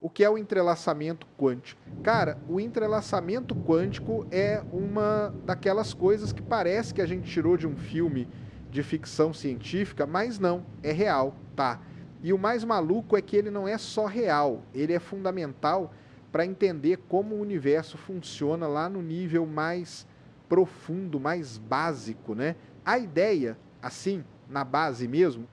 O que é o entrelaçamento quântico? Cara, o entrelaçamento quântico é uma daquelas coisas que parece que a gente tirou de um filme de ficção científica, mas não, é real, tá? E o mais maluco é que ele não é só real, ele é fundamental para entender como o universo funciona lá no nível mais profundo, mais básico, né? A ideia, assim, na base mesmo,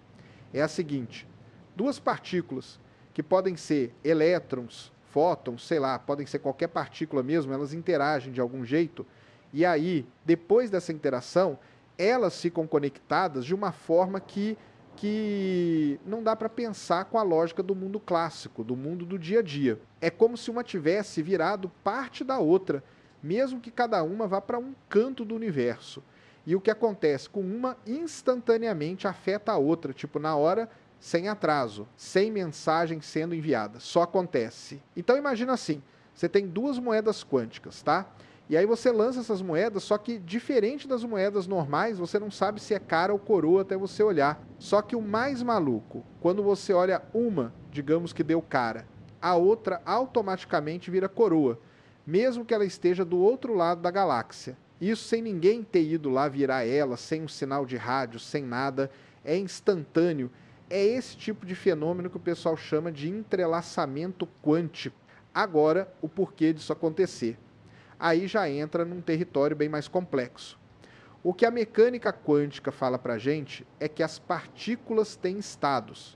é a seguinte: duas partículas que podem ser elétrons, fótons, sei lá, podem ser qualquer partícula mesmo, elas interagem de algum jeito, e aí, depois dessa interação, elas ficam conectadas de uma forma que não dá para pensar com a lógica do mundo clássico, do mundo do dia a dia. É como se uma tivesse virado parte da outra, mesmo que cada uma vá para um canto do universo. E o que acontece com uma instantaneamente afeta a outra, tipo na hora, sem atraso, sem mensagem sendo enviada, só acontece. Então imagina assim, você tem duas moedas quânticas, tá? E aí você lança essas moedas, só que diferente das moedas normais, você não sabe se é cara ou coroa até você olhar. Só que o mais maluco, quando você olha uma, digamos que deu cara, a outra automaticamente vira coroa, mesmo que ela esteja do outro lado da galáxia. Isso sem ninguém ter ido lá virar ela, sem um sinal de rádio, sem nada, é instantâneo. É esse tipo de fenômeno que o pessoal chama de entrelaçamento quântico. Agora, o porquê disso acontecer? Aí já entra num território bem mais complexo. O que a mecânica quântica fala para a gente é que as partículas têm estados.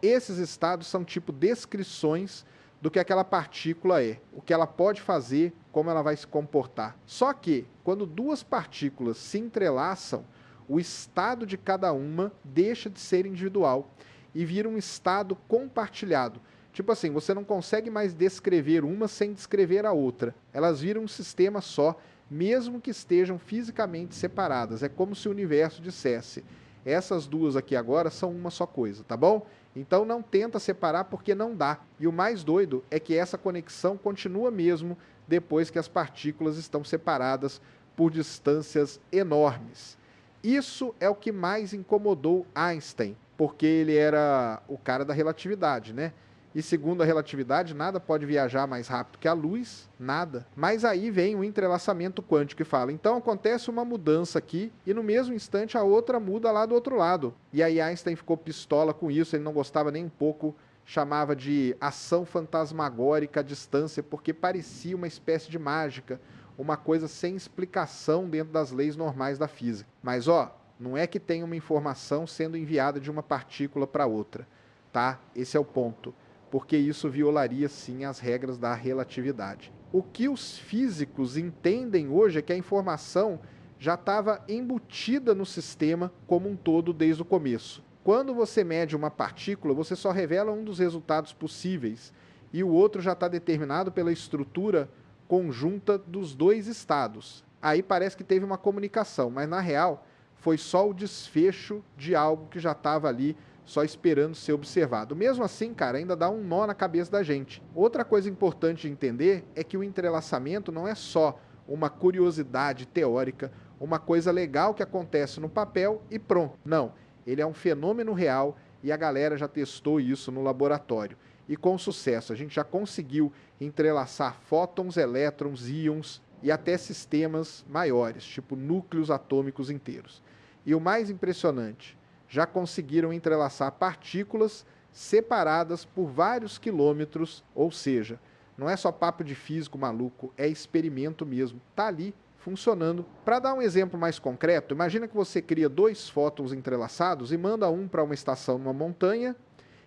Esses estados são tipo descrições do que aquela partícula é, o que ela pode fazer, como ela vai se comportar. Só que, quando duas partículas se entrelaçam, o estado de cada uma deixa de ser individual e vira um estado compartilhado. Tipo assim, você não consegue mais descrever uma sem descrever a outra. Elas viram um sistema só, mesmo que estejam fisicamente separadas. É como se o universo dissesse: essas duas aqui agora são uma só coisa, tá bom? Então não tenta separar porque não dá. E o mais doido é que essa conexão continua mesmo depois que as partículas estão separadas por distâncias enormes. Isso é o que mais incomodou Einstein, porque ele era o cara da relatividade, né? E segundo a relatividade, nada pode viajar mais rápido que a luz, nada. Mas aí vem o entrelaçamento quântico e fala, então acontece uma mudança aqui e no mesmo instante a outra muda lá do outro lado. E aí Einstein ficou pistola com isso, ele não gostava nem um pouco, chamava de ação fantasmagórica à distância, porque parecia uma espécie de mágica, uma coisa sem explicação dentro das leis normais da física. Mas ó, não é que tem uma informação sendo enviada de uma partícula para outra, tá? Esse é o ponto, porque isso violaria sim as regras da relatividade. O que os físicos entendem hoje é que a informação já estava embutida no sistema como um todo desde o começo. Quando você mede uma partícula, você só revela um dos resultados possíveis e o outro já está determinado pela estrutura conjunta dos dois estados. Aí parece que teve uma comunicação, mas na real foi só o desfecho de algo que já estava ali só esperando ser observado. Mesmo assim, cara, ainda dá um nó na cabeça da gente. Outra coisa importante de entender é que o entrelaçamento não é só uma curiosidade teórica, uma coisa legal que acontece no papel e pronto. Não, ele é um fenômeno real e a galera já testou isso no laboratório. E com sucesso, a gente já conseguiu entrelaçar fótons, elétrons, íons e até sistemas maiores, tipo núcleos atômicos inteiros. E o mais impressionante, já conseguiram entrelaçar partículas separadas por vários quilômetros, ou seja, não é só papo de físico maluco, é experimento mesmo, tá ali funcionando. Para dar um exemplo mais concreto, imagina que você cria dois fótons entrelaçados e manda um para uma estação numa montanha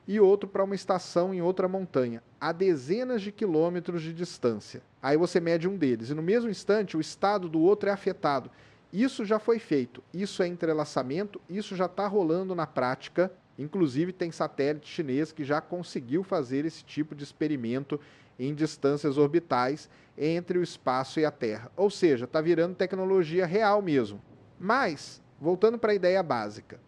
e outro para uma estação em outra montanha, a dezenas de quilômetros de distância. Aí você mede um deles e no mesmo instante o estado do outro é afetado. Isso já foi feito, isso é entrelaçamento, isso já está rolando na prática. Inclusive tem satélite chinês que já conseguiu fazer esse tipo de experimento em distâncias orbitais entre o espaço e a Terra. Ou seja, está virando tecnologia real mesmo. Mas, voltando para a ideia básica,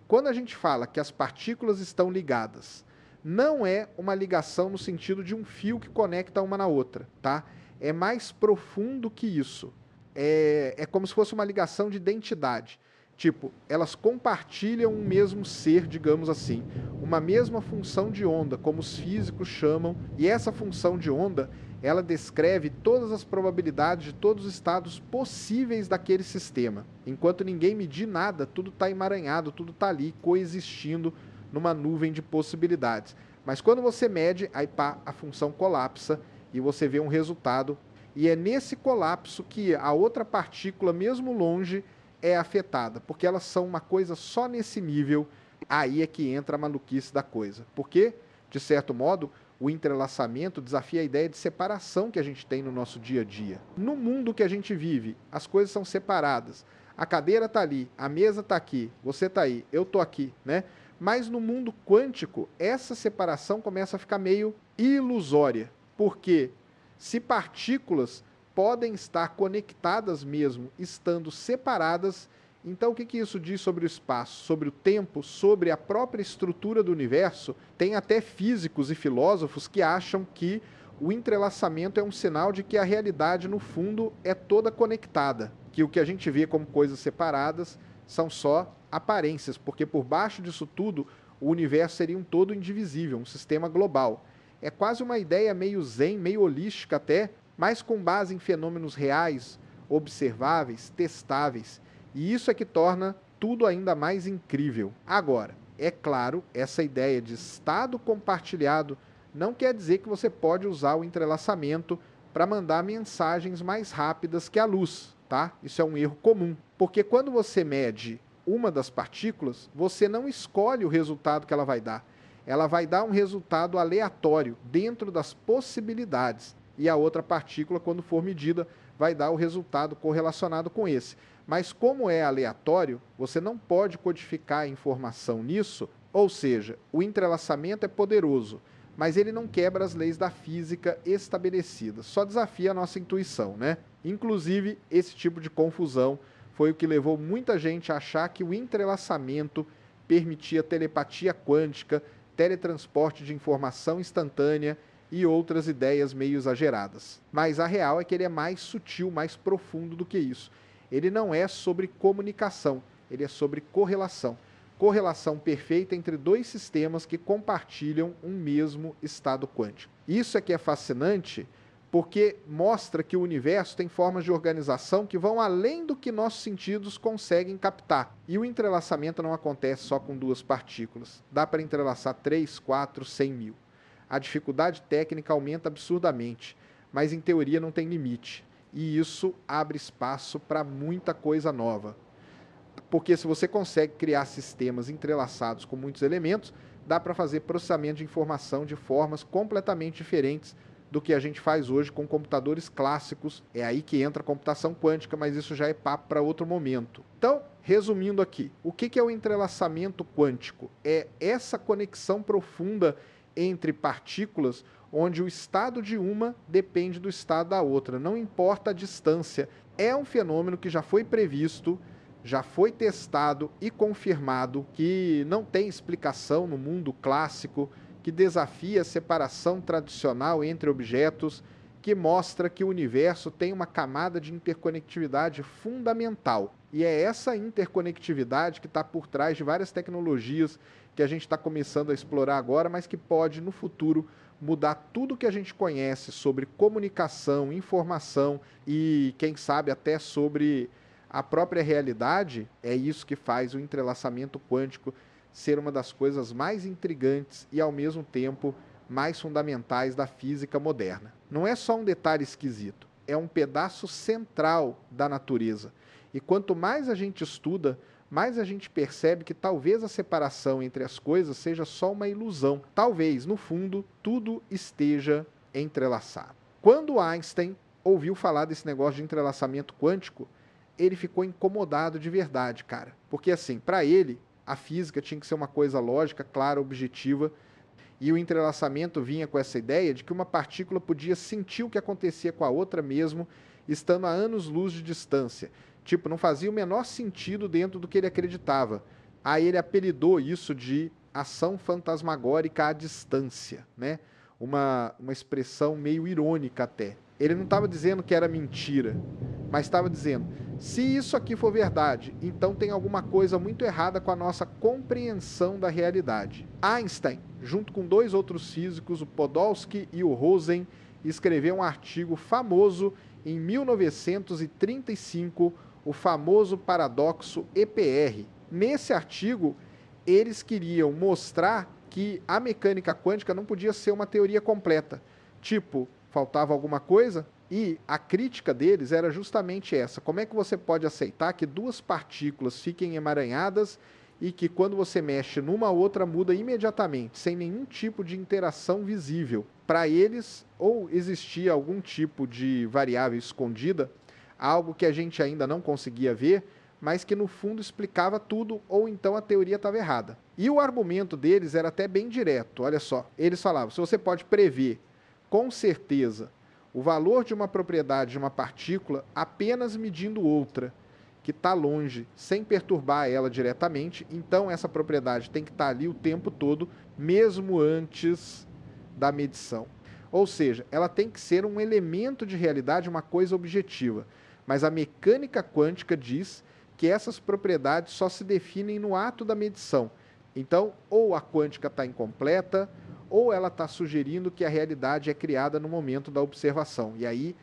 quando a gente fala que as partículas estão ligadas, não é uma ligação no sentido de um fio que conecta uma na outra, tá? É mais profundo que isso. É como se fosse uma ligação de identidade. Tipo, elas compartilham um mesmo ser, digamos assim, uma mesma função de onda, como os físicos chamam, e essa função de onda, ela descreve todas as probabilidades de todos os estados possíveis daquele sistema. Enquanto ninguém medir nada, tudo está emaranhado, tudo está ali coexistindo numa nuvem de possibilidades. Mas quando você mede, aí pá, a função colapsa e você vê um resultado. E é nesse colapso que a outra partícula, mesmo longe, é afetada, porque elas são uma coisa só nesse nível. Aí é que entra a maluquice da coisa. Porque, de certo modo, o entrelaçamento desafia a ideia de separação que a gente tem no nosso dia a dia. No mundo que a gente vive, as coisas são separadas. A cadeira está ali, a mesa está aqui, você está aí, eu estou aqui, né? Mas no mundo quântico, essa separação começa a ficar meio ilusória. Porque se partículas podem estar conectadas mesmo, estando separadas, então o que isso diz sobre o espaço, sobre o tempo, sobre a própria estrutura do universo? Tem até físicos e filósofos que acham que o entrelaçamento é um sinal de que a realidade, no fundo, é toda conectada, que o que a gente vê como coisas separadas são só aparências, porque por baixo disso tudo, o universo seria um todo indivisível, um sistema global. É quase uma ideia meio zen, meio holística até, mas com base em fenômenos reais, observáveis, testáveis. E isso é que torna tudo ainda mais incrível. Agora, é claro, essa ideia de estado compartilhado não quer dizer que você pode usar o entrelaçamento para mandar mensagens mais rápidas que a luz, tá? Isso é um erro comum, porque quando você mede uma das partículas, você não escolhe o resultado que ela vai dar. Ela vai dar um resultado aleatório dentro das possibilidades. E a outra partícula, quando for medida, vai dar o resultado correlacionado com esse. Mas como é aleatório, você não pode codificar a informação nisso, ou seja, o entrelaçamento é poderoso, mas ele não quebra as leis da física estabelecidas, só desafia a nossa intuição, né? Inclusive, esse tipo de confusão foi o que levou muita gente a achar que o entrelaçamento permitia telepatia quântica, teletransporte de informação instantânea e outras ideias meio exageradas. Mas a real é que ele é mais sutil, mais profundo do que isso. Ele não é sobre comunicação, ele é sobre correlação. Correlação perfeita entre dois sistemas que compartilham um mesmo estado quântico. Isso é que é fascinante, porque mostra que o universo tem formas de organização que vão além do que nossos sentidos conseguem captar. E o entrelaçamento não acontece só com duas partículas. Dá para entrelaçar 3, 4, 100 mil. A dificuldade técnica aumenta absurdamente, mas em teoria não tem limite. E isso abre espaço para muita coisa nova. Porque se você consegue criar sistemas entrelaçados com muitos elementos, dá para fazer processamento de informação de formas completamente diferentes do que a gente faz hoje com computadores clássicos. É aí que entra a computação quântica, mas isso já é papo para outro momento. Então, resumindo aqui, o que é o entrelaçamento quântico? É essa conexão profunda entre partículas, onde o estado de uma depende do estado da outra, não importa a distância. É um fenômeno que já foi previsto, já foi testado e confirmado, que não tem explicação no mundo clássico, que desafia a separação tradicional entre objetos, que mostra que o universo tem uma camada de interconectividade fundamental. E é essa interconectividade que está por trás de várias tecnologias que a gente está começando a explorar agora, mas que pode, no futuro, mudar tudo que a gente conhece sobre comunicação, informação e, quem sabe, até sobre a própria realidade. É isso que faz o entrelaçamento quântico ser uma das coisas mais intrigantes e, ao mesmo tempo, mais fundamentais da física moderna. Não é só um detalhe esquisito, é um pedaço central da natureza. E quanto mais a gente estuda, mais a gente percebe que talvez a separação entre as coisas seja só uma ilusão. Talvez, no fundo, tudo esteja entrelaçado. Quando Einstein ouviu falar desse negócio de entrelaçamento quântico, ele ficou incomodado de verdade, cara. Porque assim, para ele, a física tinha que ser uma coisa lógica, clara, objetiva, e o entrelaçamento vinha com essa ideia de que uma partícula podia sentir o que acontecia com a outra mesmo, estando a anos-luz de distância. Tipo, não fazia o menor sentido dentro do que ele acreditava. Aí ele apelidou isso de ação fantasmagórica à distância, né? Uma expressão meio irônica até. Ele não estava dizendo que era mentira, mas estava dizendo, Se isso aqui for verdade, então tem alguma coisa muito errada com a nossa compreensão da realidade. Einstein, junto com dois outros físicos, o Podolsky e o Rosen, escreveu um artigo famoso em 1935, o famoso paradoxo EPR. Nesse artigo, eles queriam mostrar que a mecânica quântica não podia ser uma teoria completa. Tipo, faltava alguma coisa? E a crítica deles era justamente essa. Como é que você pode aceitar que duas partículas fiquem emaranhadas e que quando você mexe numa outra muda imediatamente, sem nenhum tipo de interação visível? Para eles, ou existia algum tipo de variável escondida, algo que a gente ainda não conseguia ver, mas que no fundo explicava tudo, ou então a teoria estava errada. E o argumento deles era até bem direto. Olha só, eles falavam, se você pode prever com certeza o valor de uma propriedade de uma partícula apenas medindo outra, que está longe, sem perturbar ela diretamente, então essa propriedade tem que estar ali o tempo todo, mesmo antes da medição. Ou seja, ela tem que ser um elemento de realidade, uma coisa objetiva. Mas a mecânica quântica diz que essas propriedades só se definem no ato da medição. Então, ou a quântica está incompleta, ou ela está sugerindo que a realidade é criada no momento da observação. E aí,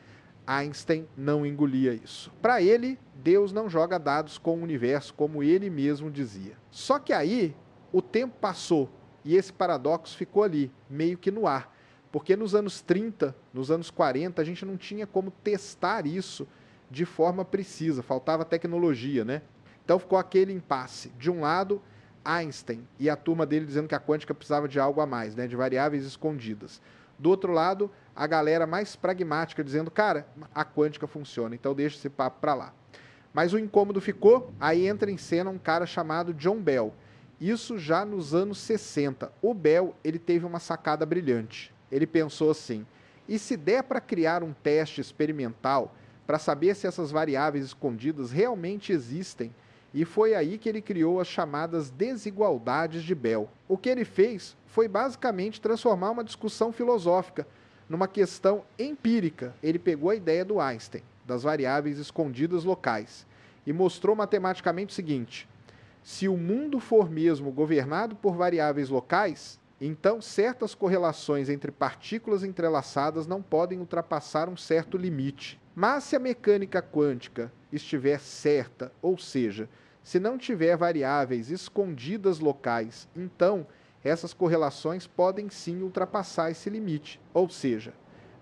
Einstein não engolia isso. Para ele, Deus não joga dados com o universo, como ele mesmo dizia. Só que aí, o tempo passou e esse paradoxo ficou ali, meio que no ar. Porque nos anos 30, nos anos 40, a gente não tinha como testar isso de forma precisa, faltava tecnologia, né? Então ficou aquele impasse. De um lado, Einstein e a turma dele dizendo que a quântica precisava de algo a mais, né, de variáveis escondidas. Do outro lado, a galera mais pragmática dizendo, cara, a quântica funciona, então deixa esse papo para lá. Mas o incômodo ficou, aí entra em cena um cara chamado John Bell. Isso já nos anos 60. O Bell, ele teve uma sacada brilhante. Ele pensou assim, e se der para criar um teste experimental para saber se essas variáveis escondidas realmente existem? E foi aí que ele criou as chamadas desigualdades de Bell. O que ele fez foi basicamente transformar uma discussão filosófica numa questão empírica. Ele pegou a ideia do Einstein, das variáveis escondidas locais, e mostrou matematicamente o seguinte: se o mundo for mesmo governado por variáveis locais, então certas correlações entre partículas entrelaçadas não podem ultrapassar um certo limite. Mas se a mecânica quântica estiver certa, ou seja, se não tiver variáveis escondidas locais, então essas correlações podem sim ultrapassar esse limite. Ou seja,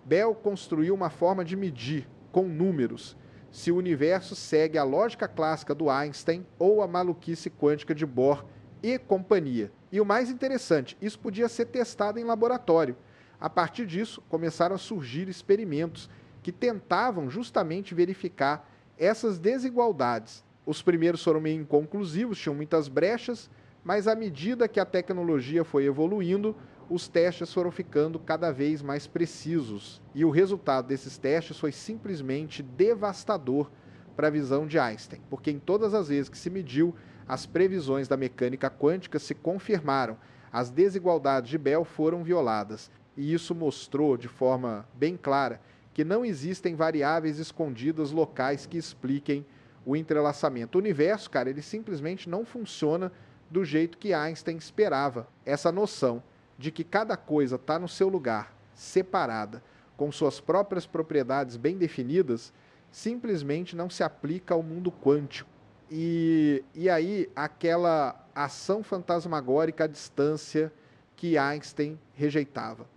Bell construiu uma forma de medir, com números, se o universo segue a lógica clássica do Einstein ou a maluquice quântica de Bohr e companhia. E o mais interessante, isso podia ser testado em laboratório. A partir disso, começaram a surgir experimentos que tentavam justamente verificar essas desigualdades. Os primeiros foram meio inconclusivos, tinham muitas brechas, mas à medida que a tecnologia foi evoluindo, os testes foram ficando cada vez mais precisos. E o resultado desses testes foi simplesmente devastador para a visão de Einstein, porque em todas as vezes que se mediu, as previsões da mecânica quântica se confirmaram, as desigualdades de Bell foram violadas. E isso mostrou de forma bem clara que não existem variáveis escondidas locais que expliquem o entrelaçamento. O universo, cara, ele simplesmente não funciona do jeito que Einstein esperava. Essa noção de que cada coisa está no seu lugar, separada, com suas próprias propriedades bem definidas, simplesmente não se aplica ao mundo quântico. E aí, aquela ação fantasmagórica à distância que Einstein rejeitava.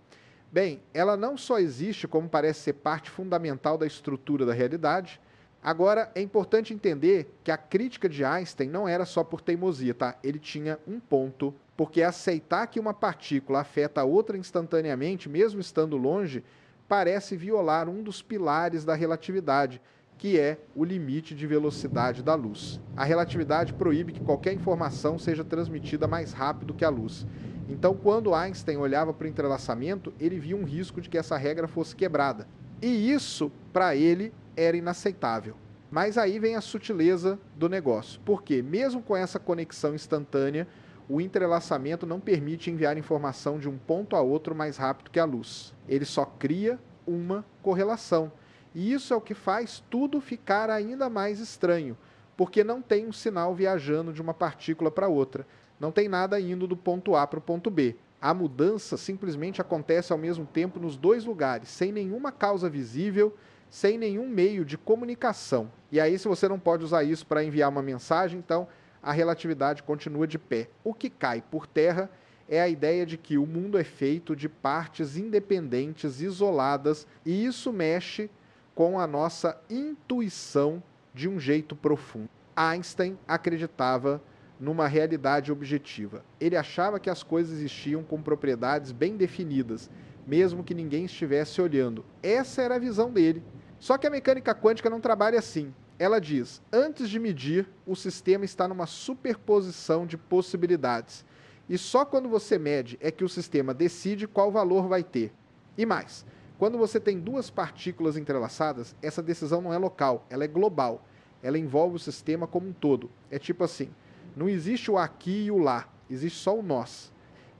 Bem, ela não só existe como parece ser parte fundamental da estrutura da realidade. Agora, é importante entender que a crítica de Einstein não era só por teimosia, tá? Ele tinha um ponto, porque aceitar que uma partícula afeta a outra instantaneamente, mesmo estando longe, parece violar um dos pilares da relatividade, que é o limite de velocidade da luz. A relatividade proíbe que qualquer informação seja transmitida mais rápido que a luz. Então, quando Einstein olhava para o entrelaçamento, ele via um risco de que essa regra fosse quebrada. E isso, para ele, era inaceitável. Mas aí vem a sutileza do negócio. Porque, mesmo com essa conexão instantânea, o entrelaçamento não permite enviar informação de um ponto a outro mais rápido que a luz. Ele só cria uma correlação. E isso é o que faz tudo ficar ainda mais estranho, porque não tem um sinal viajando de uma partícula para outra. Não tem nada indo do ponto A para o ponto B. A mudança simplesmente acontece ao mesmo tempo nos dois lugares, sem nenhuma causa visível, sem nenhum meio de comunicação. E aí, se você não pode usar isso para enviar uma mensagem, então a relatividade continua de pé. O que cai por terra é a ideia de que o mundo é feito de partes independentes, isoladas, e isso mexe com a nossa intuição de um jeito profundo. Einstein acreditava numa realidade objetiva. Ele achava que as coisas existiam com propriedades bem definidas, mesmo que ninguém estivesse olhando. Essa era a visão dele. Só que a mecânica quântica não trabalha assim. Ela diz: antes de medir, o sistema está numa superposição de possibilidades. E só quando você mede é que o sistema decide qual valor vai ter. E mais, quando você tem duas partículas entrelaçadas, essa decisão não é local, ela é global. Ela envolve o sistema como um todo. É tipo assim, não existe o aqui e o lá, existe só o nós.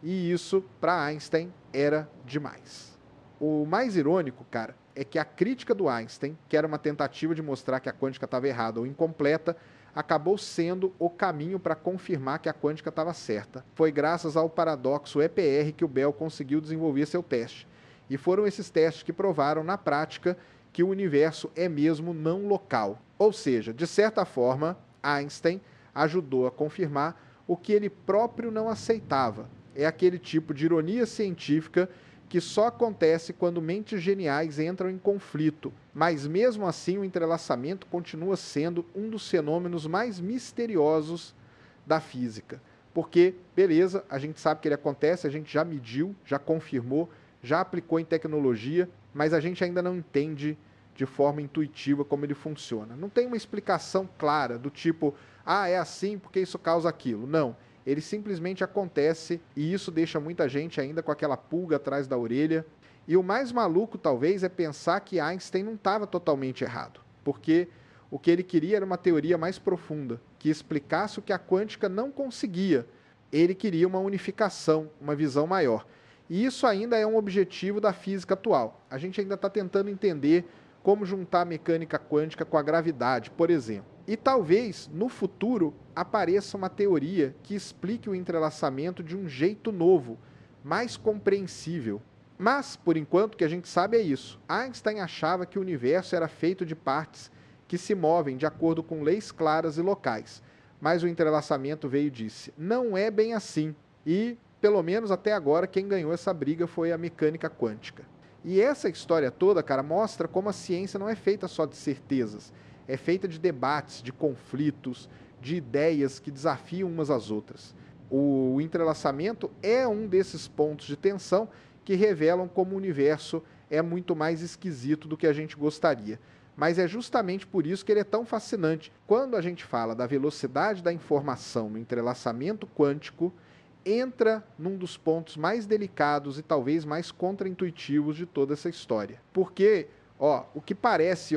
E isso, para Einstein, era demais. O mais irônico, cara, é que a crítica do Einstein, que era uma tentativa de mostrar que a quântica estava errada ou incompleta, acabou sendo o caminho para confirmar que a quântica estava certa. Foi graças ao paradoxo EPR que o Bell conseguiu desenvolver seu teste. E foram esses testes que provaram, na prática, que o universo é mesmo não local. Ou seja, de certa forma, Einstein ajudou a confirmar o que ele próprio não aceitava. É aquele tipo de ironia científica que só acontece quando mentes geniais entram em conflito. Mas mesmo assim, o entrelaçamento continua sendo um dos fenômenos mais misteriosos da física. Porque, beleza, a gente sabe que ele acontece, a gente já mediu, já confirmou, já aplicou em tecnologia, mas a gente ainda não entende de forma intuitiva como ele funciona. Não tem uma explicação clara do tipo, é assim porque isso causa aquilo. Não, ele simplesmente acontece e isso deixa muita gente ainda com aquela pulga atrás da orelha. E o mais maluco, talvez, é pensar que Einstein não estava totalmente errado, porque o que ele queria era uma teoria mais profunda, que explicasse o que a quântica não conseguia. Ele queria uma unificação, uma visão maior. E isso ainda é um objetivo da física atual. A gente ainda está tentando entender como juntar a mecânica quântica com a gravidade, por exemplo. E talvez, no futuro, apareça uma teoria que explique o entrelaçamento de um jeito novo, mais compreensível. Mas, por enquanto, o que a gente sabe é isso. Einstein achava que o universo era feito de partes que se movem de acordo com leis claras e locais. Mas o entrelaçamento veio e disse, não é bem assim. E, pelo menos até agora, quem ganhou essa briga foi a mecânica quântica. E essa história toda, cara, mostra como a ciência não é feita só de certezas. É feita de debates, de conflitos, de ideias que desafiam umas às outras. O entrelaçamento é um desses pontos de tensão que revelam como o universo é muito mais esquisito do que a gente gostaria. Mas é justamente por isso que ele é tão fascinante. Quando a gente fala da velocidade da informação no entrelaçamento quântico, entra num dos pontos mais delicados e talvez mais contraintuitivos de toda essa história. Porque, o que parece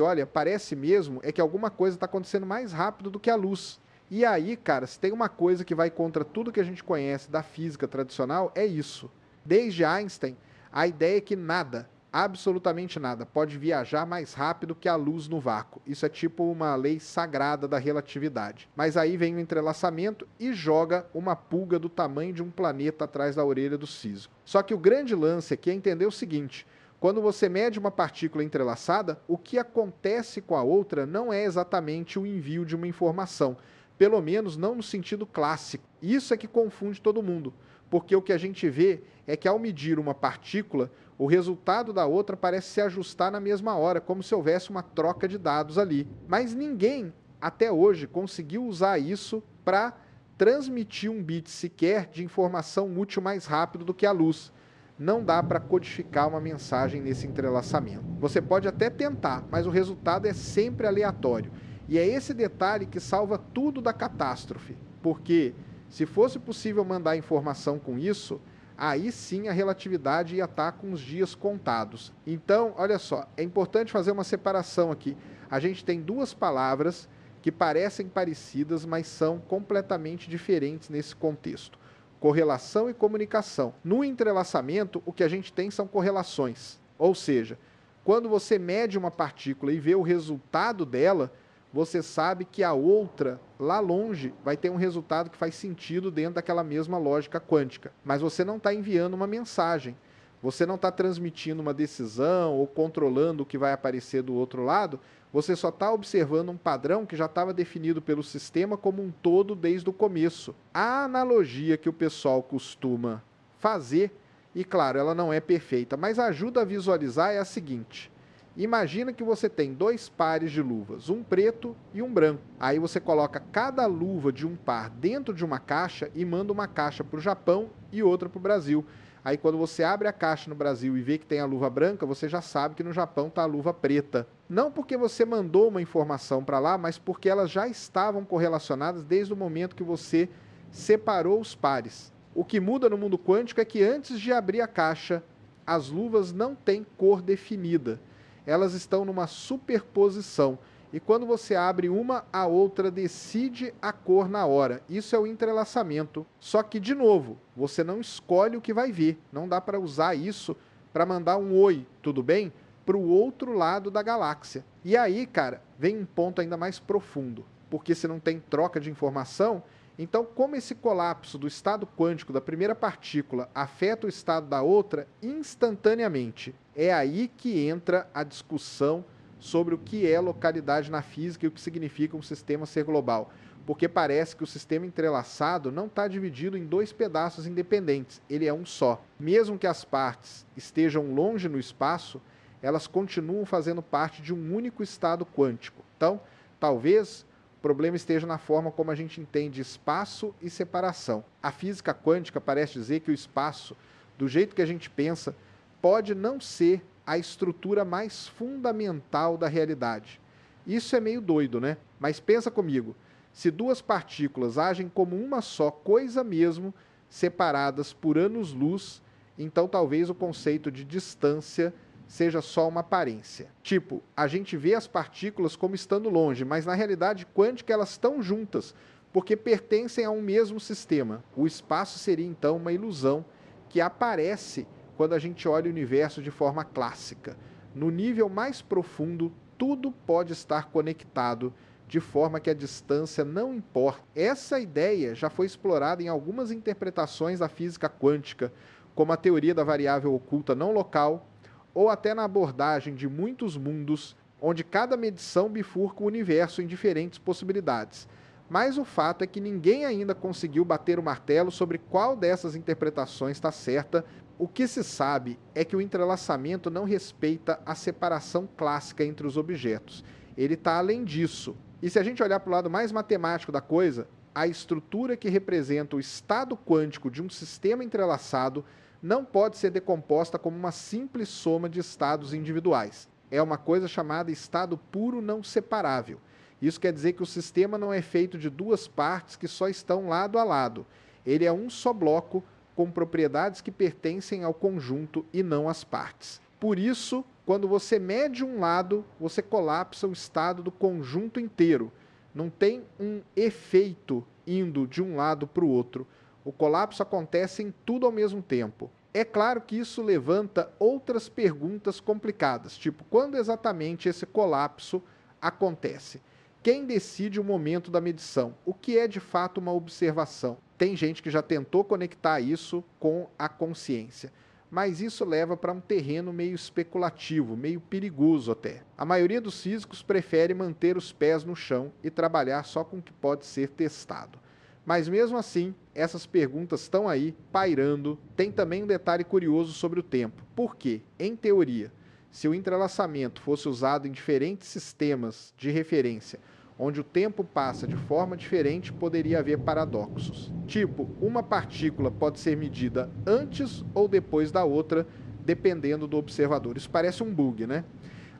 mesmo é que alguma coisa está acontecendo mais rápido do que a luz. E aí, cara, se tem uma coisa que vai contra tudo que a gente conhece da física tradicional, é isso. Desde Einstein, a ideia é que nada, absolutamente nada, pode viajar mais rápido que a luz no vácuo. Isso é tipo uma lei sagrada da relatividade. Mas aí vem o entrelaçamento e joga uma pulga do tamanho de um planeta atrás da orelha do siso. Só que o grande lance aqui é entender o seguinte, quando você mede uma partícula entrelaçada, o que acontece com a outra não é exatamente o envio de uma informação, pelo menos não no sentido clássico. Isso é que confunde todo mundo, porque o que a gente vê é que ao medir uma partícula, o resultado da outra parece se ajustar na mesma hora, como se houvesse uma troca de dados ali. Mas ninguém, até hoje, conseguiu usar isso para transmitir um bit sequer de informação útil mais rápido do que a luz. Não dá para codificar uma mensagem nesse entrelaçamento. Você pode até tentar, mas o resultado é sempre aleatório. E é esse detalhe que salva tudo da catástrofe, porque se fosse possível mandar informação com isso, aí sim a relatividade ia estar com os dias contados. Então, olha só, é importante fazer uma separação aqui. A gente tem duas palavras que parecem parecidas, mas são completamente diferentes nesse contexto. Correlação e comunicação. No entrelaçamento, o que a gente tem são correlações. Ou seja, Quando você mede uma partícula e vê o resultado dela, você sabe que a outra, lá longe, vai ter um resultado que faz sentido dentro daquela mesma lógica quântica. Mas você não está enviando uma mensagem. Você não está transmitindo uma decisão ou controlando o que vai aparecer do outro lado. Você só está observando um padrão que já estava definido pelo sistema como um todo desde o começo. A analogia que o pessoal costuma fazer, e claro, ela não é perfeita, mas ajuda a visualizar, é a seguinte. Imagina que você tem 2 pares de luvas, um preto e um branco. Aí você coloca cada luva de um par dentro de uma caixa e manda uma caixa para o Japão e outra para o Brasil. Aí quando você abre a caixa no Brasil e vê que tem a luva branca, você já sabe que no Japão está a luva preta. Não porque você mandou uma informação para lá, mas porque elas já estavam correlacionadas desde o momento que você separou os pares. O que muda no mundo quântico é que antes de abrir a caixa, as luvas não têm cor definida. Elas estão numa superposição. E quando você abre uma, a outra decide a cor na hora. Isso é o entrelaçamento. Só que, de novo, você não escolhe o que vai ver. Não dá para usar isso para mandar um oi, tudo bem? Para o outro lado da galáxia. E aí, cara, vem um ponto ainda mais profundo. Porque se não tem troca de informação, então como esse colapso do estado quântico da primeira partícula afeta o estado da outra instantaneamente? É aí que entra a discussão sobre o que é localidade na física e o que significa um sistema ser global. Porque parece que o sistema entrelaçado não está dividido em 2 pedaços independentes, ele é um só. Mesmo que as partes estejam longe no espaço, elas continuam fazendo parte de um único estado quântico. Então, talvez o problema esteja na forma como a gente entende espaço e separação. A física quântica parece dizer que o espaço, do jeito que a gente pensa, pode não ser a estrutura mais fundamental da realidade. Isso é meio doido, né? Mas pensa comigo, se 2 partículas agem como uma só coisa mesmo, separadas por anos-luz, então talvez o conceito de distância seja só uma aparência. Tipo, a gente vê as partículas como estando longe, mas na realidade quântica elas estão juntas, porque pertencem a um mesmo sistema. O espaço seria então uma ilusão que aparece quando a gente olha o universo de forma clássica. No nível mais profundo, tudo pode estar conectado, de forma que a distância não importa. Essa ideia já foi explorada em algumas interpretações da física quântica, como a teoria da variável oculta não local, ou até na abordagem de muitos mundos, onde cada medição bifurca o universo em diferentes possibilidades. Mas o fato é que ninguém ainda conseguiu bater o martelo sobre qual dessas interpretações está certa. O que se sabe é que o entrelaçamento não respeita a separação clássica entre os objetos. Ele está além disso. E se a gente olhar para o lado mais matemático da coisa, a estrutura que representa o estado quântico de um sistema entrelaçado não pode ser decomposta como uma simples soma de estados individuais. É uma coisa chamada estado puro não separável. Isso quer dizer que o sistema não é feito de 2 partes que só estão lado a lado. Ele é um só bloco com propriedades que pertencem ao conjunto e não às partes. Por isso, quando você mede um lado, você colapsa o estado do conjunto inteiro. Não tem um efeito indo de um lado para o outro. O colapso acontece em tudo ao mesmo tempo. É claro que isso levanta outras perguntas complicadas, tipo, quando exatamente esse colapso acontece? Quem decide o momento da medição? O que é de fato uma observação? Tem gente que já tentou conectar isso com a consciência, mas isso leva para um terreno meio especulativo, meio perigoso até. A maioria dos físicos prefere manter os pés no chão e trabalhar só com o que pode ser testado. Mas mesmo assim, essas perguntas estão aí, pairando. Tem também um detalhe curioso sobre o tempo. Por quê? Em teoria, se o entrelaçamento fosse usado em diferentes sistemas de referência, onde o tempo passa de forma diferente, poderia haver paradoxos. Tipo, uma partícula pode ser medida antes ou depois da outra, dependendo do observador. Isso parece um bug, né?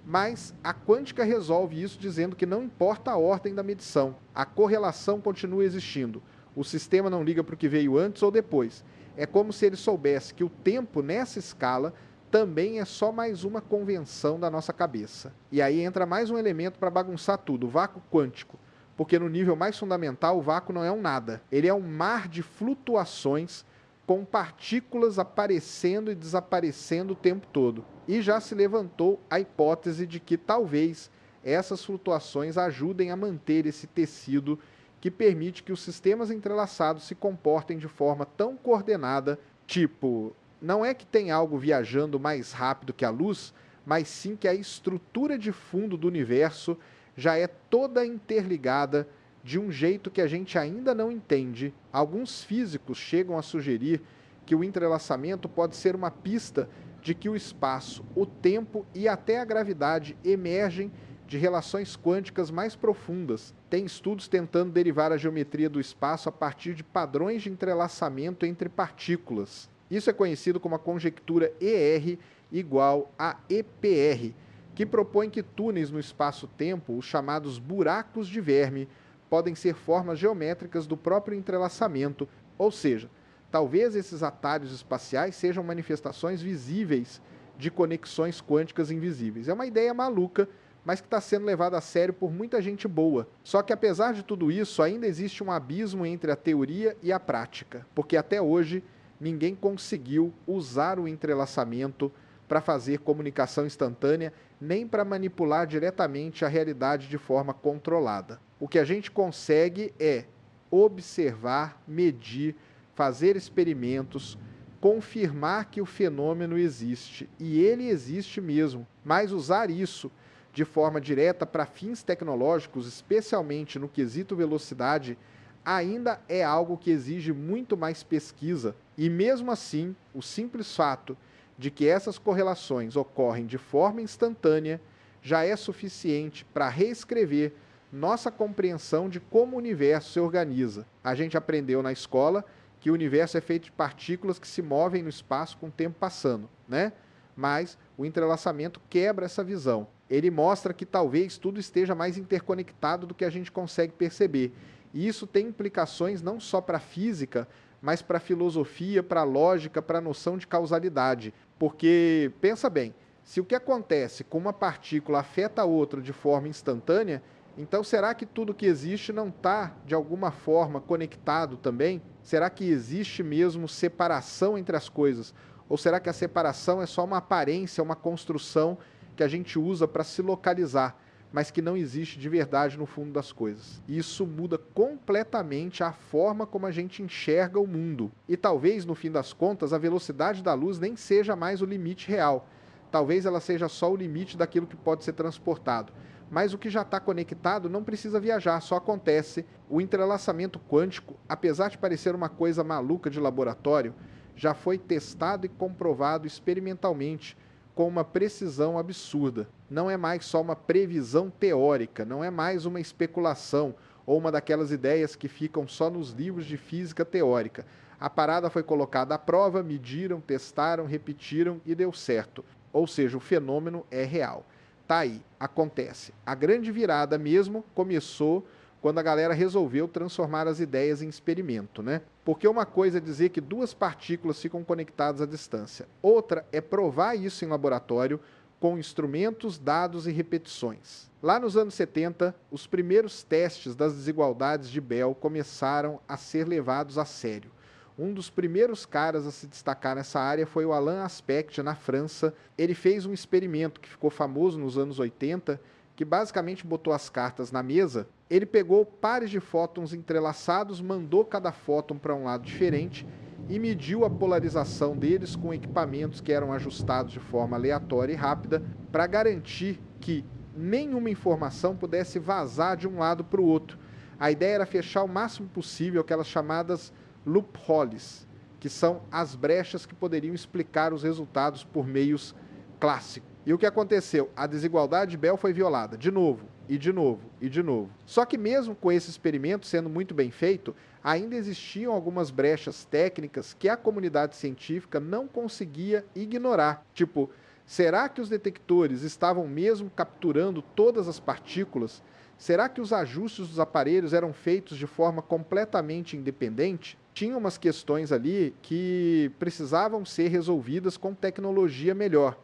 Mas a quântica resolve isso dizendo que não importa a ordem da medição, a correlação continua existindo. O sistema não liga para o que veio antes ou depois. É como se ele soubesse que o tempo nessa escala também é só mais uma convenção da nossa cabeça. E aí entra mais um elemento para bagunçar tudo, o vácuo quântico. Porque no nível mais fundamental, o vácuo não é um nada. Ele é um mar de flutuações com partículas aparecendo e desaparecendo o tempo todo. E já se levantou a hipótese de que talvez essas flutuações ajudem a manter esse tecido que permite que os sistemas entrelaçados se comportem de forma tão coordenada, tipo, não é que tem algo viajando mais rápido que a luz, mas sim que a estrutura de fundo do universo já é toda interligada de um jeito que a gente ainda não entende. Alguns físicos chegam a sugerir que o entrelaçamento pode ser uma pista de que o espaço, o tempo e até a gravidade emergem de relações quânticas mais profundas. Tem estudos tentando derivar a geometria do espaço a partir de padrões de entrelaçamento entre partículas. Isso é conhecido como a conjectura ER igual a EPR, que propõe que túneis no espaço-tempo, os chamados buracos de verme, podem ser formas geométricas do próprio entrelaçamento, ou seja, talvez esses atalhos espaciais sejam manifestações visíveis de conexões quânticas invisíveis. É uma ideia maluca, mas que está sendo levada a sério por muita gente boa. Só que apesar de tudo isso, ainda existe um abismo entre a teoria e a prática, porque até hoje ninguém conseguiu usar o entrelaçamento para fazer comunicação instantânea, nem para manipular diretamente a realidade de forma controlada. O que a gente consegue é observar, medir, fazer experimentos, confirmar que o fenômeno existe, e ele existe mesmo, mas usar isso de forma direta para fins tecnológicos, especialmente no quesito velocidade, ainda é algo que exige muito mais pesquisa, e mesmo assim, o simples fato de que essas correlações ocorrem de forma instantânea já é suficiente para reescrever nossa compreensão de como o universo se organiza. A gente aprendeu na escola que o universo é feito de partículas que se movem no espaço com o tempo passando, né? Mas o entrelaçamento quebra essa visão. Ele mostra que talvez tudo esteja mais interconectado do que a gente consegue perceber. E isso tem implicações não só para a física, mas para a filosofia, para a lógica, para a noção de causalidade. Porque, pensa bem, se o que acontece com uma partícula afeta a outra de forma instantânea, então será que tudo que existe não está, de alguma forma, conectado também? Será que existe mesmo separação entre as coisas? Ou será que a separação é só uma aparência, uma construção que a gente usa para se localizar, mas que não existe de verdade no fundo das coisas? Isso muda completamente a forma como a gente enxerga o mundo. E talvez, no fim das contas, a velocidade da luz nem seja mais o limite real. Talvez ela seja só o limite daquilo que pode ser transportado. Mas o que já está conectado não precisa viajar, só acontece. O entrelaçamento quântico, apesar de parecer uma coisa maluca de laboratório, já foi testado e comprovado experimentalmente com uma precisão absurda. Não é mais só uma previsão teórica, não é mais uma especulação ou uma daquelas ideias que ficam só nos livros de física teórica. A parada foi colocada à prova, mediram, testaram, repetiram e deu certo. Ou seja, o fenômeno é real. Tá aí, acontece. A grande virada mesmo começou quando a galera resolveu transformar as ideias em experimento, né? Porque uma coisa é dizer que duas partículas ficam conectadas à distância. Outra é provar isso em laboratório com instrumentos, dados e repetições. Lá nos anos 70, os primeiros testes das desigualdades de Bell começaram a ser levados a sério. Um dos primeiros caras a se destacar nessa área foi o Alain Aspect, na França. Ele fez um experimento que ficou famoso nos anos 80, que basicamente botou as cartas na mesa. Ele pegou pares de fótons entrelaçados, mandou cada fóton para um lado diferente e mediu a polarização deles com equipamentos que eram ajustados de forma aleatória e rápida para garantir que nenhuma informação pudesse vazar de um lado para o outro. A ideia era fechar o máximo possível aquelas chamadas loopholes, que são as brechas que poderiam explicar os resultados por meios clássicos. E o que aconteceu? A desigualdade de Bell foi violada de novo, e de novo, e de novo. Só que mesmo com esse experimento sendo muito bem feito, ainda existiam algumas brechas técnicas que a comunidade científica não conseguia ignorar. Tipo, será que os detectores estavam mesmo capturando todas as partículas? Será que os ajustes dos aparelhos eram feitos de forma completamente independente? Tinha umas questões ali que precisavam ser resolvidas com tecnologia melhor.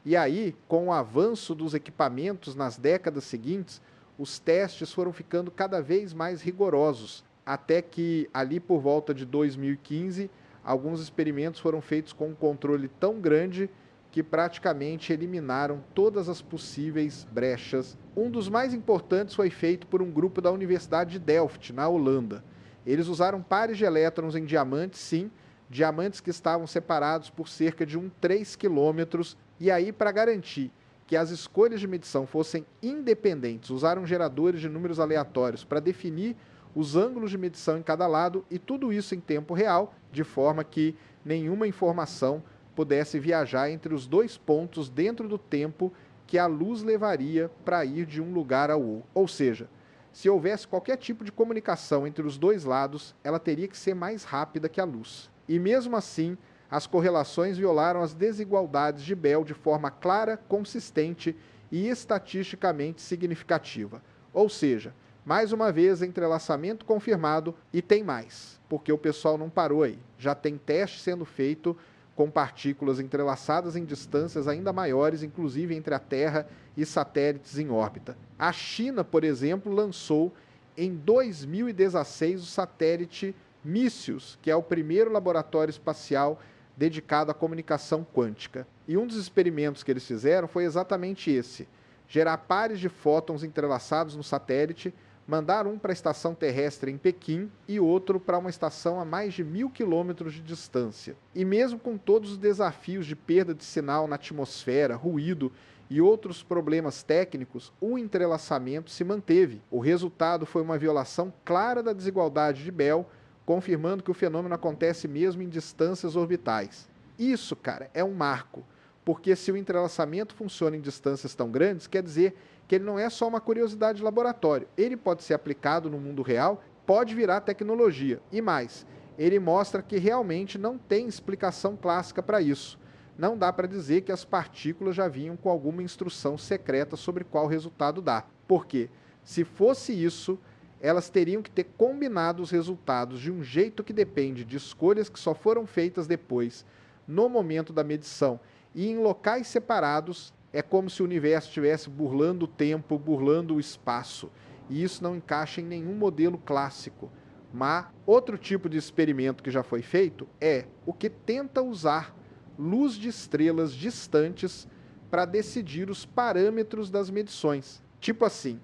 E aí, com o avanço dos equipamentos nas décadas seguintes, os testes foram ficando cada vez mais rigorosos, até que ali por volta de 2015, alguns experimentos foram feitos com um controle tão grande que praticamente eliminaram todas as possíveis brechas. Um dos mais importantes foi feito por um grupo da Universidade de Delft, na Holanda. Eles usaram pares de elétrons em diamantes, sim, diamantes que estavam separados por cerca de 3 quilômetros, e aí, para garantir que as escolhas de medição fossem independentes, usaram geradores de números aleatórios para definir os ângulos de medição em cada lado, e tudo isso em tempo real, de forma que nenhuma informação pudesse viajar entre os dois pontos dentro do tempo que a luz levaria para ir de um lugar ao outro. Ou seja, se houvesse qualquer tipo de comunicação entre os dois lados, ela teria que ser mais rápida que a luz. E mesmo assim, as correlações violaram as desigualdades de Bell de forma clara, consistente e estatisticamente significativa. Ou seja, mais uma vez, entrelaçamento confirmado, e tem mais, porque o pessoal não parou aí. Já tem teste sendo feito com partículas entrelaçadas em distâncias ainda maiores, inclusive entre a Terra e satélites em órbita. A China, por exemplo, lançou em 2016 o satélite Mícius, que é o primeiro laboratório espacial dedicado à comunicação quântica. E um dos experimentos que eles fizeram foi exatamente esse: gerar pares de fótons entrelaçados no satélite, mandar um para a estação terrestre em Pequim e outro para uma estação a mais de 1.000 quilômetros de distância. E mesmo com todos os desafios de perda de sinal na atmosfera, ruído e outros problemas técnicos, o entrelaçamento se manteve. O resultado foi uma violação clara da desigualdade de Bell, confirmando que o fenômeno acontece mesmo em distâncias orbitais. Isso, cara, é um marco, porque se o entrelaçamento funciona em distâncias tão grandes, quer dizer que ele não é só uma curiosidade de laboratório. Ele pode ser aplicado no mundo real, pode virar tecnologia. E mais, ele mostra que realmente não tem explicação clássica para isso. Não dá para dizer que as partículas já vinham com alguma instrução secreta sobre qual resultado dá. Por quê? Se fosse isso, elas teriam que ter combinado os resultados de um jeito que depende de escolhas que só foram feitas depois, no momento da medição, e em locais separados. É como se o universo estivesse burlando o tempo, burlando o espaço. E isso não encaixa em nenhum modelo clássico. Mas outro tipo de experimento que já foi feito é o que tenta usar luz de estrelas distantes para decidir os parâmetros das medições. Tipo assim,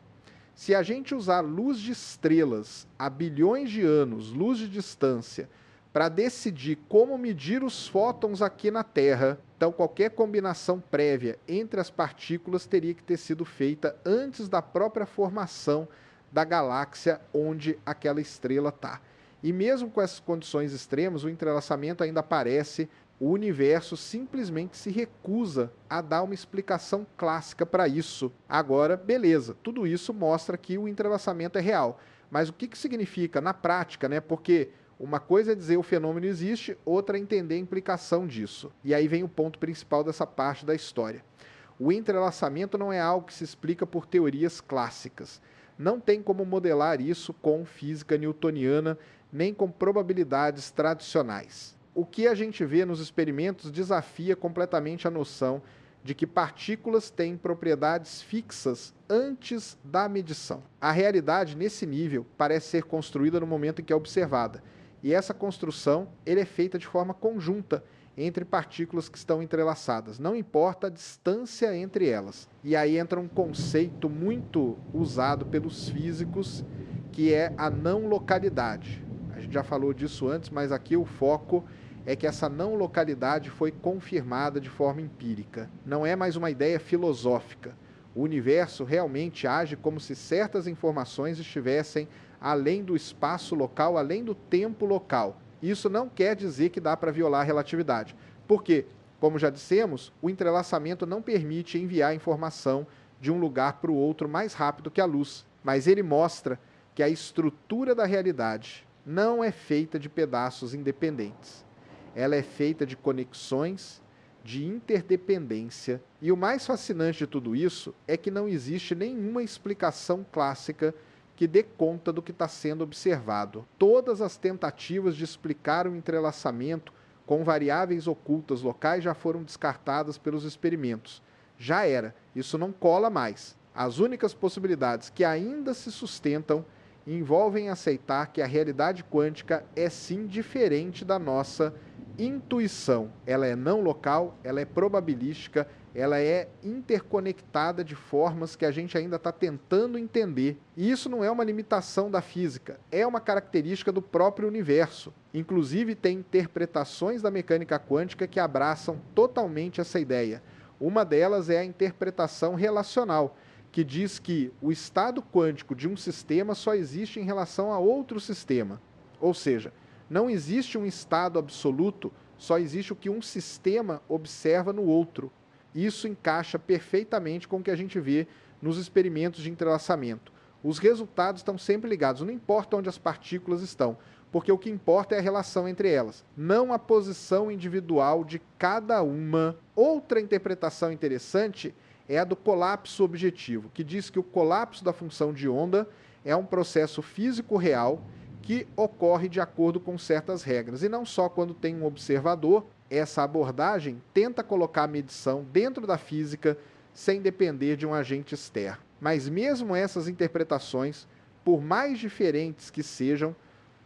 se a gente usar luz de estrelas a bilhões de anos, luz de distância, para decidir como medir os fótons aqui na Terra, então qualquer combinação prévia entre as partículas teria que ter sido feita antes da própria formação da galáxia onde aquela estrela está. E mesmo com essas condições extremas, o entrelaçamento ainda aparece, o universo simplesmente se recusa a dar uma explicação clássica para isso. Agora, beleza, tudo isso mostra que o entrelaçamento é real. Mas o que significa na prática, né? Porque uma coisa é dizer o fenômeno existe, outra é entender a implicação disso. E aí vem o ponto principal dessa parte da história. O entrelaçamento não é algo que se explica por teorias clássicas. Não tem como modelar isso com física newtoniana, nem com probabilidades tradicionais. O que a gente vê nos experimentos desafia completamente a noção de que partículas têm propriedades fixas antes da medição. A realidade, nesse nível, parece ser construída no momento em que é observada. E essa construção é feita de forma conjunta entre partículas que estão entrelaçadas. Não importa a distância entre elas. E aí entra um conceito muito usado pelos físicos, que é a não localidade. A gente já falou disso antes, mas aqui o foco é que essa não localidade foi confirmada de forma empírica. Não é mais uma ideia filosófica. O universo realmente age como se certas informações estivessem além do espaço local, além do tempo local. Isso não quer dizer que dá para violar a relatividade. Porque, como já dissemos, o entrelaçamento não permite enviar informação de um lugar para o outro mais rápido que a luz. Mas ele mostra que a estrutura da realidade não é feita de pedaços independentes. Ela é feita de conexões, de interdependência. E o mais fascinante de tudo isso é que não existe nenhuma explicação clássica que dê conta do que está sendo observado. Todas as tentativas de explicar o entrelaçamento com variáveis ocultas locais já foram descartadas pelos experimentos. Já era, isso não cola mais. As únicas possibilidades que ainda se sustentam envolvem aceitar que a realidade quântica é sim diferente da nossa intuição. Ela é não local, ela é probabilística, ela é interconectada de formas que a gente ainda está tentando entender. E isso não é uma limitação da física, é uma característica do próprio universo. Inclusive, tem interpretações da mecânica quântica que abraçam totalmente essa ideia. Uma delas é a interpretação relacional, que diz que o estado quântico de um sistema só existe em relação a outro sistema. Ou seja, não existe um estado absoluto, só existe o que um sistema observa no outro. Isso encaixa perfeitamente com o que a gente vê nos experimentos de entrelaçamento. Os resultados estão sempre ligados, não importa onde as partículas estão, porque o que importa é a relação entre elas, não a posição individual de cada uma. Outra interpretação interessante é a do colapso objetivo, que diz que o colapso da função de onda é um processo físico real que ocorre de acordo com certas regras, e não só quando tem um observador. Essa abordagem tenta colocar a medição dentro da física sem depender de um agente externo. Mas mesmo essas interpretações, por mais diferentes que sejam,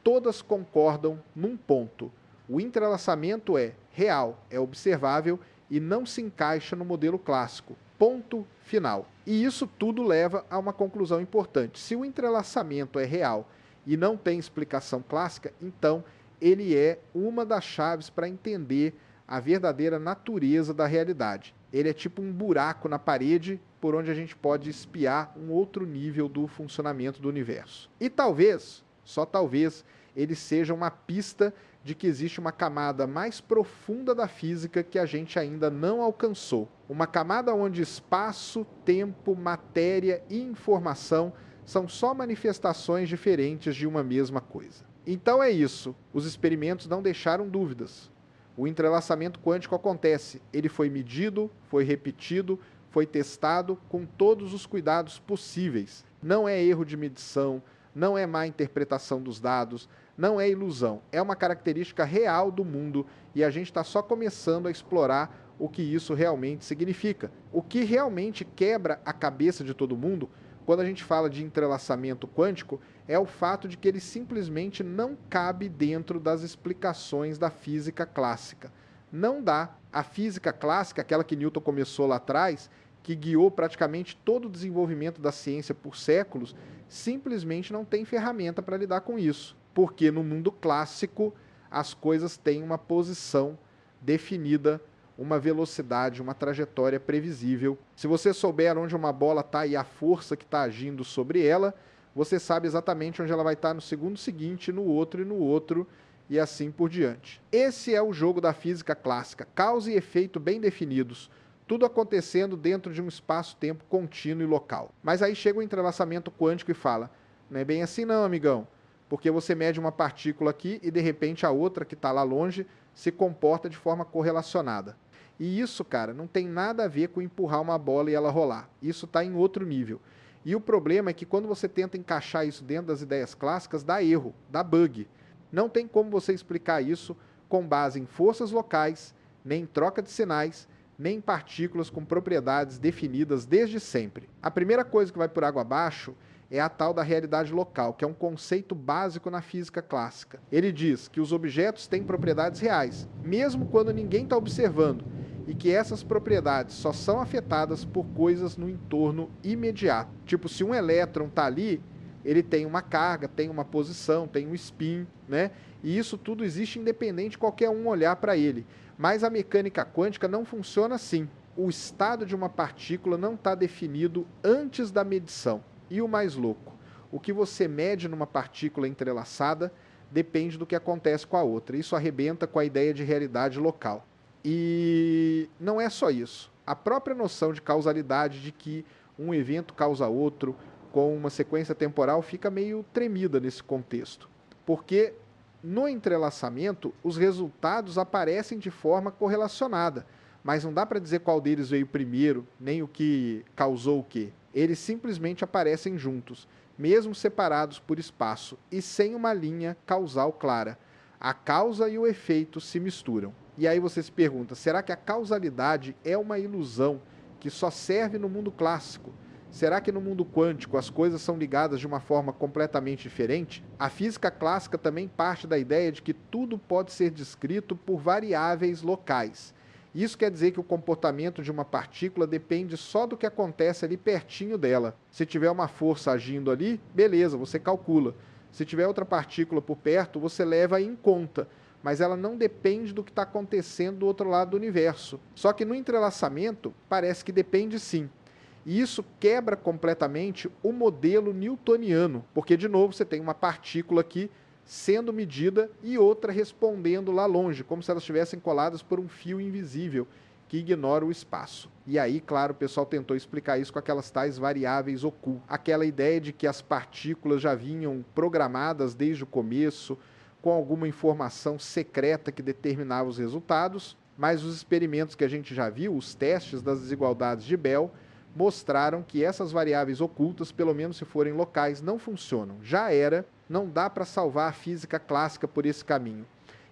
todas concordam num ponto: o entrelaçamento é real, é observável e não se encaixa no modelo clássico. Ponto final. E isso tudo leva a uma conclusão importante. Se o entrelaçamento é real e não tem explicação clássica, então ele é uma das chaves para entender a verdadeira natureza da realidade. Ele é tipo um buraco na parede por onde a gente pode espiar um outro nível do funcionamento do universo. E talvez, só talvez, ele seja uma pista de que existe uma camada mais profunda da física que a gente ainda não alcançou. Uma camada onde espaço, tempo, matéria e informação são só manifestações diferentes de uma mesma coisa. Então é isso. Os experimentos não deixaram dúvidas. O entrelaçamento quântico acontece. Ele foi medido, foi repetido, foi testado com todos os cuidados possíveis. Não é erro de medição, não é má interpretação dos dados, não é ilusão. É uma característica real do mundo e a gente está só começando a explorar o que isso realmente significa. O que realmente quebra a cabeça de todo mundo quando a gente fala de entrelaçamento quântico é o fato de que ele simplesmente não cabe dentro das explicações da física clássica. Não dá. A física clássica, aquela que Newton começou lá atrás, que guiou praticamente todo o desenvolvimento da ciência por séculos, simplesmente não tem ferramenta para lidar com isso. Porque no mundo clássico as coisas têm uma posição definida, uma velocidade, uma trajetória previsível. Se você souber onde uma bola está e a força que está agindo sobre ela, você sabe exatamente onde ela vai estar no segundo seguinte, no outro e no outro, e assim por diante. Esse é o jogo da física clássica, causa e efeito bem definidos, tudo acontecendo dentro de um espaço-tempo contínuo e local. Mas aí chega o entrelaçamento quântico e fala: não é bem assim não, amigão, porque você mede uma partícula aqui e de repente a outra que está lá longe se comporta de forma correlacionada. E isso, cara, não tem nada a ver com empurrar uma bola e ela rolar. Isso está em outro nível. E o problema é que quando você tenta encaixar isso dentro das ideias clássicas, dá erro, dá bug. Não tem como você explicar isso com base em forças locais, nem em troca de sinais, nem em partículas com propriedades definidas desde sempre. A primeira coisa que vai por água abaixo é a tal da realidade local, que é um conceito básico na física clássica. Ele diz que os objetos têm propriedades reais, mesmo quando ninguém está observando, e que essas propriedades só são afetadas por coisas no entorno imediato. Tipo, se um elétron está ali, ele tem uma carga, tem uma posição, tem um spin, né? E isso tudo existe independente de qualquer um olhar para ele. Mas a mecânica quântica não funciona assim. O estado de uma partícula não está definido antes da medição. E o mais louco, o que você mede numa partícula entrelaçada depende do que acontece com a outra. Isso arrebenta com a ideia de realidade local. E não é só isso. A própria noção de causalidade, de que um evento causa outro, com uma sequência temporal, fica meio tremida nesse contexto. Porque no entrelaçamento, os resultados aparecem de forma correlacionada, mas não dá para dizer qual deles veio primeiro, nem o que causou o quê. Eles simplesmente aparecem juntos, mesmo separados por espaço, e sem uma linha causal clara. A causa e o efeito se misturam. E aí você se pergunta, será que a causalidade é uma ilusão que só serve no mundo clássico? Será que no mundo quântico as coisas são ligadas de uma forma completamente diferente? A física clássica também parte da ideia de que tudo pode ser descrito por variáveis locais. Isso quer dizer que o comportamento de uma partícula depende só do que acontece ali pertinho dela. Se tiver uma força agindo ali, beleza, você calcula. Se tiver outra partícula por perto, você leva em conta. Mas ela não depende do que está acontecendo do outro lado do universo. Só que no entrelaçamento, parece que depende sim. E isso quebra completamente o modelo newtoniano, porque, de novo, você tem uma partícula aqui sendo medida e outra respondendo lá longe, como se elas estivessem coladas por um fio invisível que ignora o espaço. E aí, claro, o pessoal tentou explicar isso com aquelas tais variáveis ocultas. Aquela ideia de que as partículas já vinham programadas desde o começo, com alguma informação secreta que determinava os resultados, mas os experimentos que a gente já viu, os testes das desigualdades de Bell, mostraram que essas variáveis ocultas, pelo menos se forem locais, não funcionam. Já era, não dá para salvar a física clássica por esse caminho.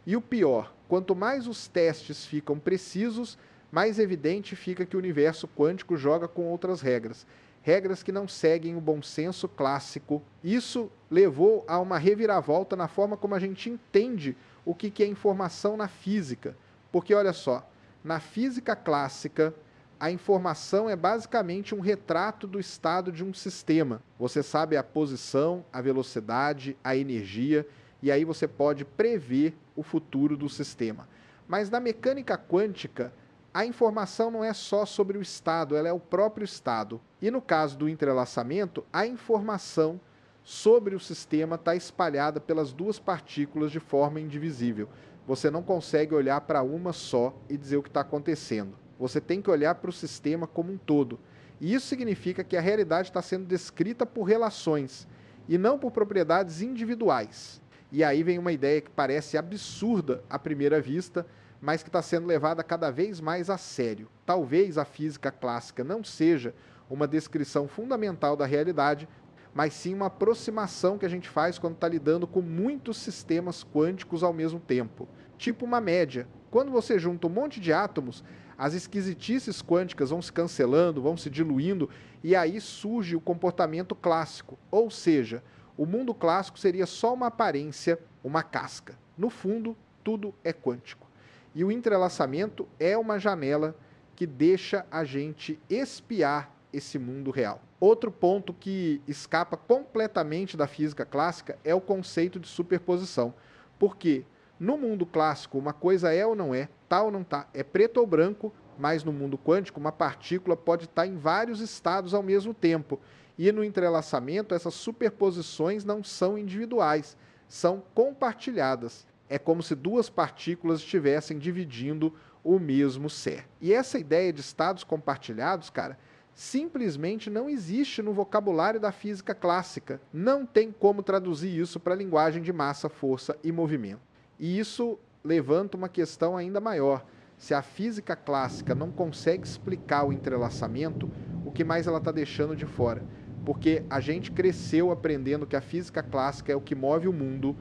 E o pior, quanto mais os testes ficam precisos, mais evidente fica que o universo quântico joga com outras regras. Regras que não seguem o bom senso clássico. Isso levou a uma reviravolta na forma como a gente entende o que é informação na física. Porque, olha só, na física clássica, a informação é basicamente um retrato do estado de um sistema. Você sabe a posição, a velocidade, a energia, e aí você pode prever o futuro do sistema. Mas na mecânica quântica, a informação não é só sobre o estado, ela é o próprio estado. E no caso do entrelaçamento, a informação sobre o sistema está espalhada pelas duas partículas de forma indivisível. Você não consegue olhar para uma só e dizer o que está acontecendo. Você tem que olhar para o sistema como um todo. E isso significa que a realidade está sendo descrita por relações e não por propriedades individuais. E aí vem uma ideia que parece absurda à primeira vista, mas que está sendo levada cada vez mais a sério. Talvez a física clássica não seja uma descrição fundamental da realidade, mas sim uma aproximação que a gente faz quando está lidando com muitos sistemas quânticos ao mesmo tempo. Tipo uma média. Quando você junta um monte de átomos, as esquisitices quânticas vão se cancelando, vão se diluindo, e aí surge o comportamento clássico. Ou seja, o mundo clássico seria só uma aparência, uma casca. No fundo, tudo é quântico. E o entrelaçamento é uma janela que deixa a gente espiar esse mundo real. Outro ponto que escapa completamente da física clássica é o conceito de superposição. Porque no mundo clássico, uma coisa é ou não é, tá ou não tá, é preto ou branco, mas no mundo quântico, uma partícula pode estar em vários estados ao mesmo tempo. E no entrelaçamento, essas superposições não são individuais, são compartilhadas. É como se duas partículas estivessem dividindo o mesmo ser. E essa ideia de estados compartilhados, cara, simplesmente não existe no vocabulário da física clássica. Não tem como traduzir isso para a linguagem de massa, força e movimento. E isso levanta uma questão ainda maior. Se a física clássica não consegue explicar o entrelaçamento, o que mais ela está deixando de fora? Porque a gente cresceu aprendendo que a física clássica é o que move o mundo,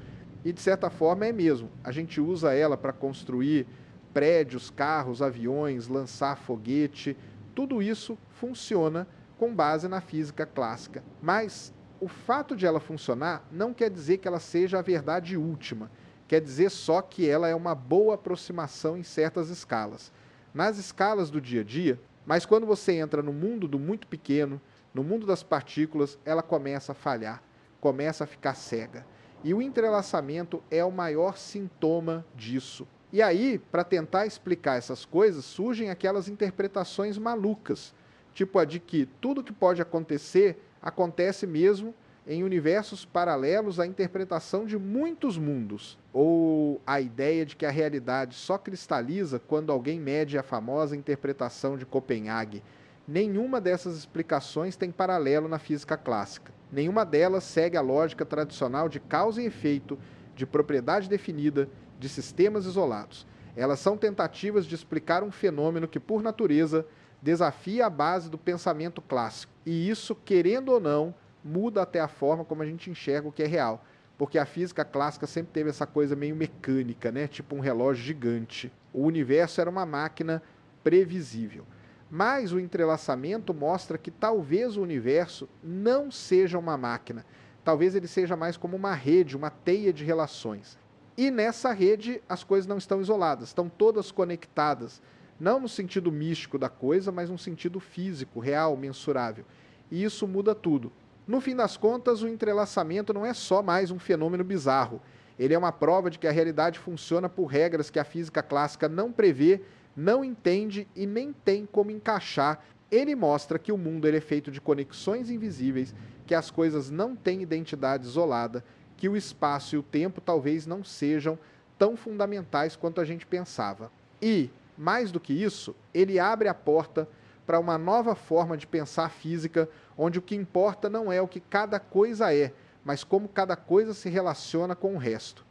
e de certa forma é mesmo. A gente usa ela para construir prédios, carros, aviões, lançar foguete. Tudo isso funciona com base na física clássica. Mas o fato de ela funcionar não quer dizer que ela seja a verdade última. Quer dizer só que ela é uma boa aproximação em certas escalas. Nas escalas do dia a dia, mas quando você entra no mundo do muito pequeno, no mundo das partículas, ela começa a falhar, começa a ficar cega. E o entrelaçamento é o maior sintoma disso. E aí, para tentar explicar essas coisas, surgem aquelas interpretações malucas, tipo a de que tudo que pode acontecer, acontece mesmo em universos paralelos à interpretação de muitos mundos. Ou a ideia de que a realidade só cristaliza quando alguém mede a famosa interpretação de Copenhague. Nenhuma dessas explicações tem paralelo na física clássica. Nenhuma delas segue a lógica tradicional de causa e efeito, de propriedade definida, de sistemas isolados. Elas são tentativas de explicar um fenômeno que, por natureza, desafia a base do pensamento clássico. E isso, querendo ou não, muda até a forma como a gente enxerga o que é real. Porque a física clássica sempre teve essa coisa meio mecânica, né? Tipo um relógio gigante. O universo era uma máquina previsível. Mas o entrelaçamento mostra que talvez o universo não seja uma máquina. Talvez ele seja mais como uma rede, uma teia de relações. E nessa rede as coisas não estão isoladas, estão todas conectadas. Não no sentido místico da coisa, mas no sentido físico, real, mensurável. E isso muda tudo. No fim das contas, o entrelaçamento não é só mais um fenômeno bizarro. Ele é uma prova de que a realidade funciona por regras que a física clássica não prevê, não entende e nem tem como encaixar. Ele mostra que o mundo ele é feito de conexões invisíveis, que as coisas não têm identidade isolada, que o espaço e o tempo talvez não sejam tão fundamentais quanto a gente pensava. E, mais do que isso, ele abre a porta para uma nova forma de pensar a física, onde o que importa não é o que cada coisa é, mas como cada coisa se relaciona com o resto.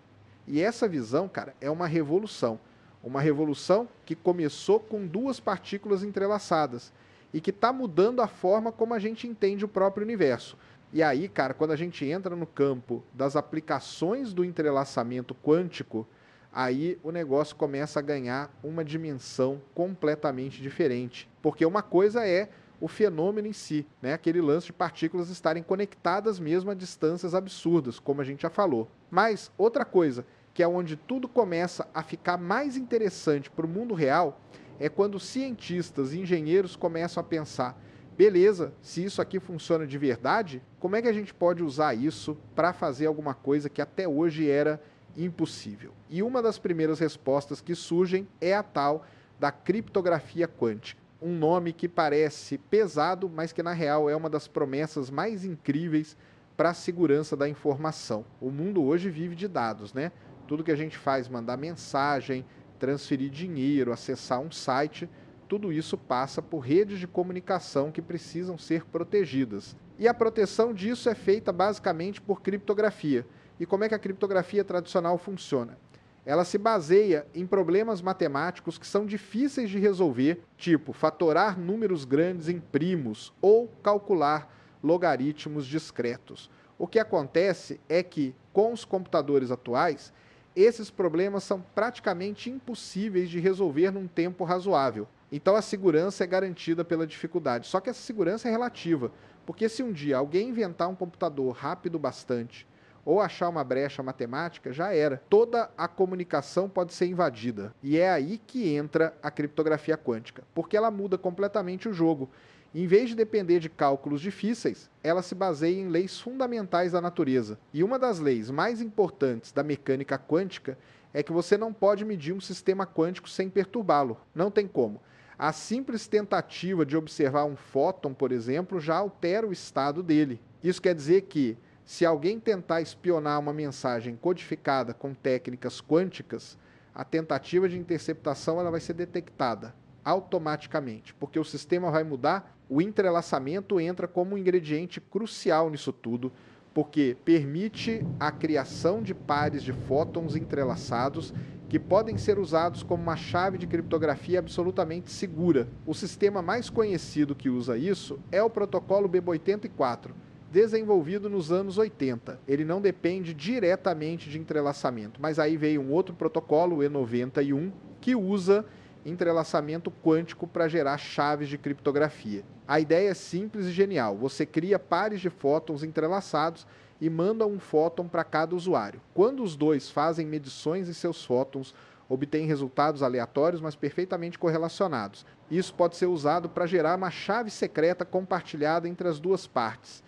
E essa visão, cara, é uma revolução. Uma revolução que começou com duas partículas entrelaçadas e que está mudando a forma como a gente entende o próprio universo. E aí, cara, quando a gente entra no campo das aplicações do entrelaçamento quântico, aí o negócio começa a ganhar uma dimensão completamente diferente. Porque uma coisa é o fenômeno em si, né? Aquele lance de partículas estarem conectadas mesmo a distâncias absurdas, como a gente já falou. Mas outra coisa, que é onde tudo começa a ficar mais interessante para o mundo real, é quando cientistas e engenheiros começam a pensar: beleza, se isso aqui funciona de verdade, como é que a gente pode usar isso para fazer alguma coisa que até hoje era impossível? E uma das primeiras respostas que surgem é a tal da criptografia quântica. Um nome que parece pesado, mas que na real é uma das promessas mais incríveis para a segurança da informação. O mundo hoje vive de dados, né? Tudo que a gente faz, mandar mensagem, transferir dinheiro, acessar um site, tudo isso passa por redes de comunicação que precisam ser protegidas. E a proteção disso é feita basicamente por criptografia. E como é que a criptografia tradicional funciona? Ela se baseia em problemas matemáticos que são difíceis de resolver, tipo fatorar números grandes em primos ou calcular logaritmos discretos. O que acontece é que, com os computadores atuais, esses problemas são praticamente impossíveis de resolver num tempo razoável. Então a segurança é garantida pela dificuldade. Só que essa segurança é relativa, porque se um dia alguém inventar um computador rápido bastante ou achar uma brecha matemática, já era. Toda a comunicação pode ser invadida. E é aí que entra a criptografia quântica, porque ela muda completamente o jogo. Em vez de depender de cálculos difíceis, ela se baseia em leis fundamentais da natureza. E uma das leis mais importantes da mecânica quântica é que você não pode medir um sistema quântico sem perturbá-lo. Não tem como. A simples tentativa de observar um fóton, por exemplo, já altera o estado dele. Isso quer dizer que, se alguém tentar espionar uma mensagem codificada com técnicas quânticas, a tentativa de interceptação ela vai ser detectada automaticamente, porque o sistema vai mudar. O entrelaçamento entra como um ingrediente crucial nisso tudo, porque permite a criação de pares de fótons entrelaçados que podem ser usados como uma chave de criptografia absolutamente segura. O sistema mais conhecido que usa isso é o protocolo BEP84, desenvolvido nos anos 80. Ele não depende diretamente de entrelaçamento, mas aí veio um outro protocolo, o E91, que usa entrelaçamento quântico para gerar chaves de criptografia. A ideia é simples e genial. Você cria pares de fótons entrelaçados e manda um fóton para cada usuário. Quando os dois fazem medições em seus fótons, obtêm resultados aleatórios, mas perfeitamente correlacionados. Isso pode ser usado para gerar uma chave secreta compartilhada entre as duas partes.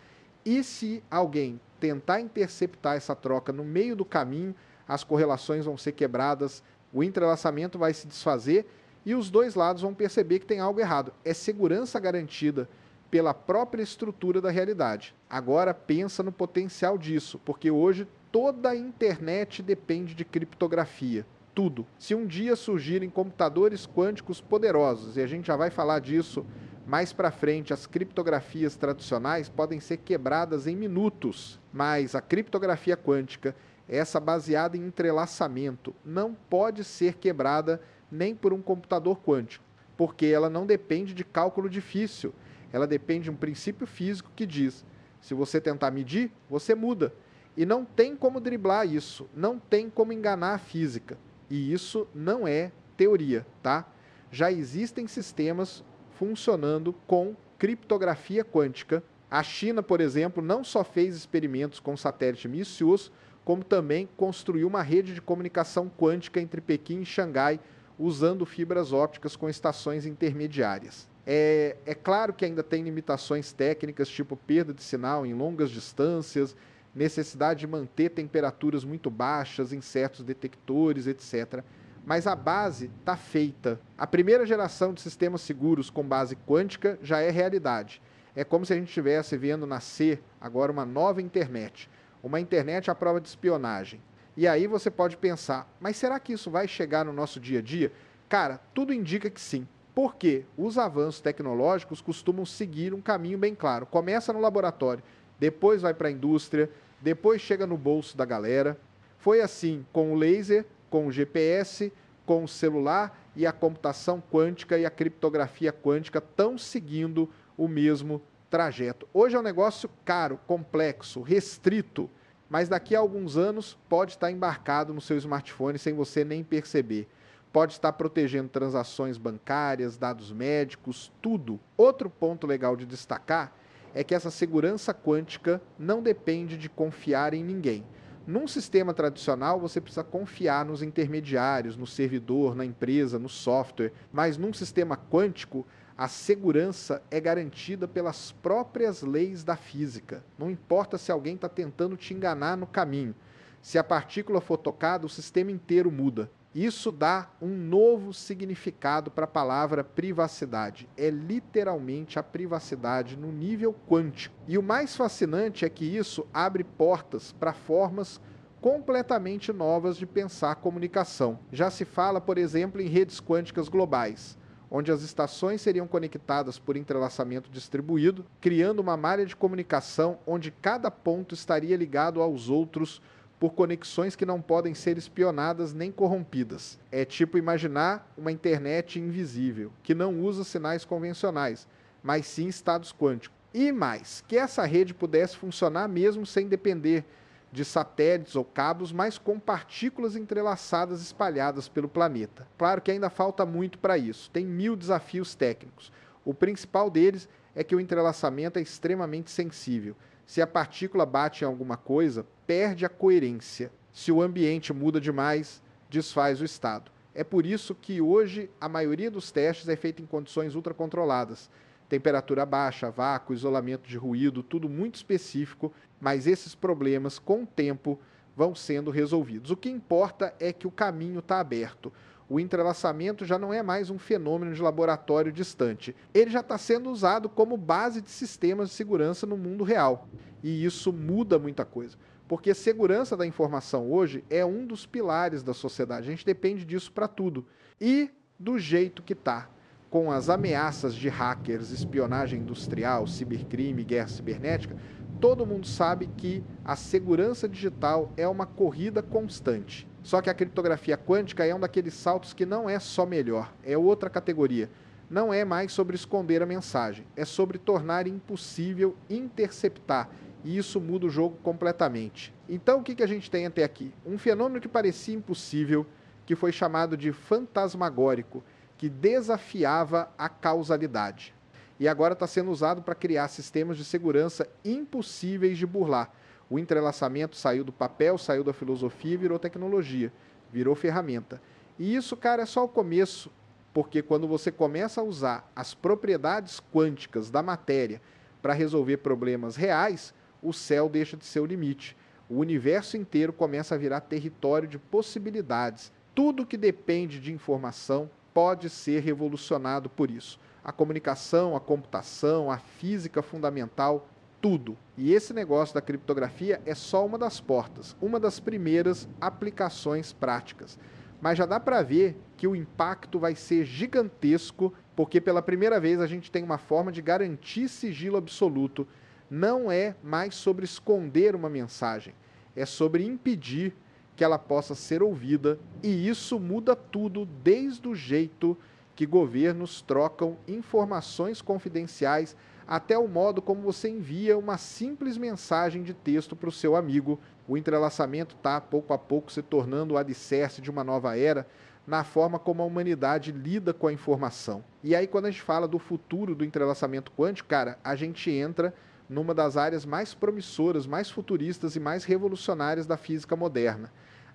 E se alguém tentar interceptar essa troca no meio do caminho, as correlações vão ser quebradas, o entrelaçamento vai se desfazer e os dois lados vão perceber que tem algo errado. É segurança garantida pela própria estrutura da realidade. Agora pensa no potencial disso, porque hoje toda a internet depende de criptografia. Tudo. Se um dia surgirem computadores quânticos poderosos, e a gente já vai falar disso mais para frente, as criptografias tradicionais podem ser quebradas em minutos, mas a criptografia quântica, essa baseada em entrelaçamento, não pode ser quebrada nem por um computador quântico, porque ela não depende de cálculo difícil, ela depende de um princípio físico que diz: se você tentar medir, você muda. E não tem como driblar isso, não tem como enganar a física. E isso não é teoria, tá? Já existem sistemas funcionando com criptografia quântica. A China, por exemplo, não só fez experimentos com satélite minucioso, como também construiu uma rede de comunicação quântica entre Pequim e Xangai, usando fibras ópticas com estações intermediárias. É claro que ainda tem limitações técnicas, tipo perda de sinal em longas distâncias, necessidade de manter temperaturas muito baixas em certos detectores, etc. Mas a base está feita. A primeira geração de sistemas seguros com base quântica já é realidade. É como se a gente estivesse vendo nascer agora uma nova internet. Uma internet à prova de espionagem. E aí você pode pensar, mas será que isso vai chegar no nosso dia a dia? Cara, tudo indica que sim. Porque os avanços tecnológicos costumam seguir um caminho bem claro. Começa no laboratório, depois vai para a indústria, depois chega no bolso da galera. Foi assim com o laser, com o GPS, com o celular, e a computação quântica e a criptografia quântica estão seguindo o mesmo trajeto. Hoje é um negócio caro, complexo, restrito, mas daqui a alguns anos pode estar embarcado no seu smartphone sem você nem perceber. Pode estar protegendo transações bancárias, dados médicos, tudo. Outro ponto legal de destacar é que essa segurança quântica não depende de confiar em ninguém. Num sistema tradicional, você precisa confiar nos intermediários, no servidor, na empresa, no software, mas num sistema quântico, a segurança é garantida pelas próprias leis da física. Não importa se alguém está tentando te enganar no caminho. Se a partícula for tocada, o sistema inteiro muda. Isso dá um novo significado para a palavra privacidade. É literalmente a privacidade no nível quântico. E o mais fascinante é que isso abre portas para formas completamente novas de pensar comunicação. Já se fala, por exemplo, em redes quânticas globais, onde as estações seriam conectadas por entrelaçamento distribuído, criando uma malha de comunicação onde cada ponto estaria ligado aos outros por conexões que não podem ser espionadas nem corrompidas. É tipo imaginar uma internet invisível, que não usa sinais convencionais, mas sim estados quânticos. E mais, que essa rede pudesse funcionar mesmo sem depender de satélites ou cabos, mas com partículas entrelaçadas espalhadas pelo planeta. Claro que ainda falta muito para isso, tem 1000 desafios técnicos. O principal deles é que o entrelaçamento é extremamente sensível. Se a partícula bate em alguma coisa, perde a coerência. Se o ambiente muda demais, desfaz o estado. É por isso que hoje a maioria dos testes é feita em condições ultracontroladas. Temperatura baixa, vácuo, isolamento de ruído, tudo muito específico, mas esses problemas, com o tempo, vão sendo resolvidos. O que importa é que o caminho está aberto. O entrelaçamento já não é mais um fenômeno de laboratório distante. Ele já está sendo usado como base de sistemas de segurança no mundo real. E isso muda muita coisa. Porque segurança da informação hoje é um dos pilares da sociedade. A gente depende disso para tudo. E do jeito que está, com as ameaças de hackers, espionagem industrial, cibercrime, guerra cibernética, todo mundo sabe que a segurança digital é uma corrida constante. Só que a criptografia quântica é um daqueles saltos que não é só melhor, é outra categoria. Não é mais sobre esconder a mensagem, é sobre tornar impossível interceptar. E isso muda o jogo completamente. Então o que a gente tem até aqui? Um fenômeno que parecia impossível, que foi chamado de fantasmagórico, que desafiava a causalidade. E agora está sendo usado para criar sistemas de segurança impossíveis de burlar. O entrelaçamento saiu do papel, saiu da filosofia e virou tecnologia, virou ferramenta. E isso, cara, é só o começo, porque quando você começa a usar as propriedades quânticas da matéria para resolver problemas reais, o céu deixa de ser o limite. O universo inteiro começa a virar território de possibilidades. Tudo que depende de informação pode ser revolucionado por isso. A comunicação, a computação, a física fundamental, tudo. E esse negócio da criptografia é só uma das portas, uma das primeiras aplicações práticas. Mas já dá para ver que o impacto vai ser gigantesco, porque pela primeira vez a gente tem uma forma de garantir sigilo absoluto. Não é mais sobre esconder uma mensagem, é sobre impedir que ela possa ser ouvida, e isso muda tudo desde o jeito que governos trocam informações confidenciais até o modo como você envia uma simples mensagem de texto para o seu amigo. O entrelaçamento está, pouco a pouco, se tornando o alicerce de uma nova era, na forma como a humanidade lida com a informação. E aí, quando a gente fala do futuro do entrelaçamento quântico, cara, a gente entra numa das áreas mais promissoras, mais futuristas e mais revolucionárias da física moderna,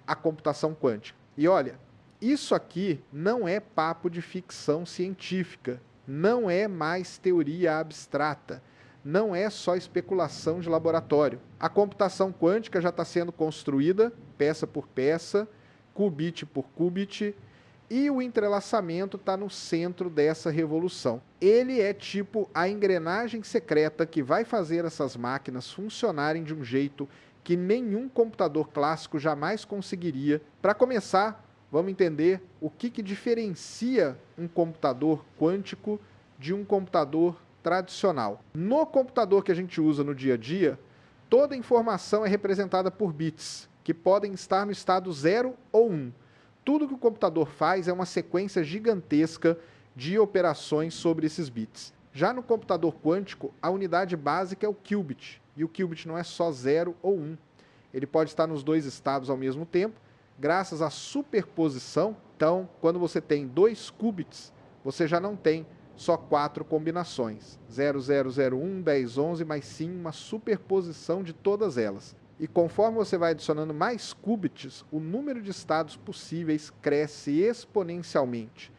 a computação quântica. E olha, isso aqui não é papo de ficção científica, não é mais teoria abstrata, não é só especulação de laboratório. A computação quântica já está sendo construída, peça por peça, qubit por qubit, e o entrelaçamento está no centro dessa revolução. Ele é tipo a engrenagem secreta que vai fazer essas máquinas funcionarem de um jeito que nenhum computador clássico jamais conseguiria. Para começar, vamos entender o que diferencia um computador quântico de um computador tradicional. No computador que a gente usa no dia a dia, toda informação é representada por bits, que podem estar no estado 0 ou 1. Tudo que o computador faz é uma sequência gigantesca de operações sobre esses bits. Já no computador quântico, a unidade básica é o qubit, e o qubit não é só 0 ou 1. Ele pode estar nos dois estados ao mesmo tempo, graças à superposição. Então, quando você tem 2 qubits, você já não tem só 4 combinações, 0001, 1011, mas sim uma superposição de todas elas. E conforme você vai adicionando mais qubits, o número de estados possíveis cresce exponencialmente.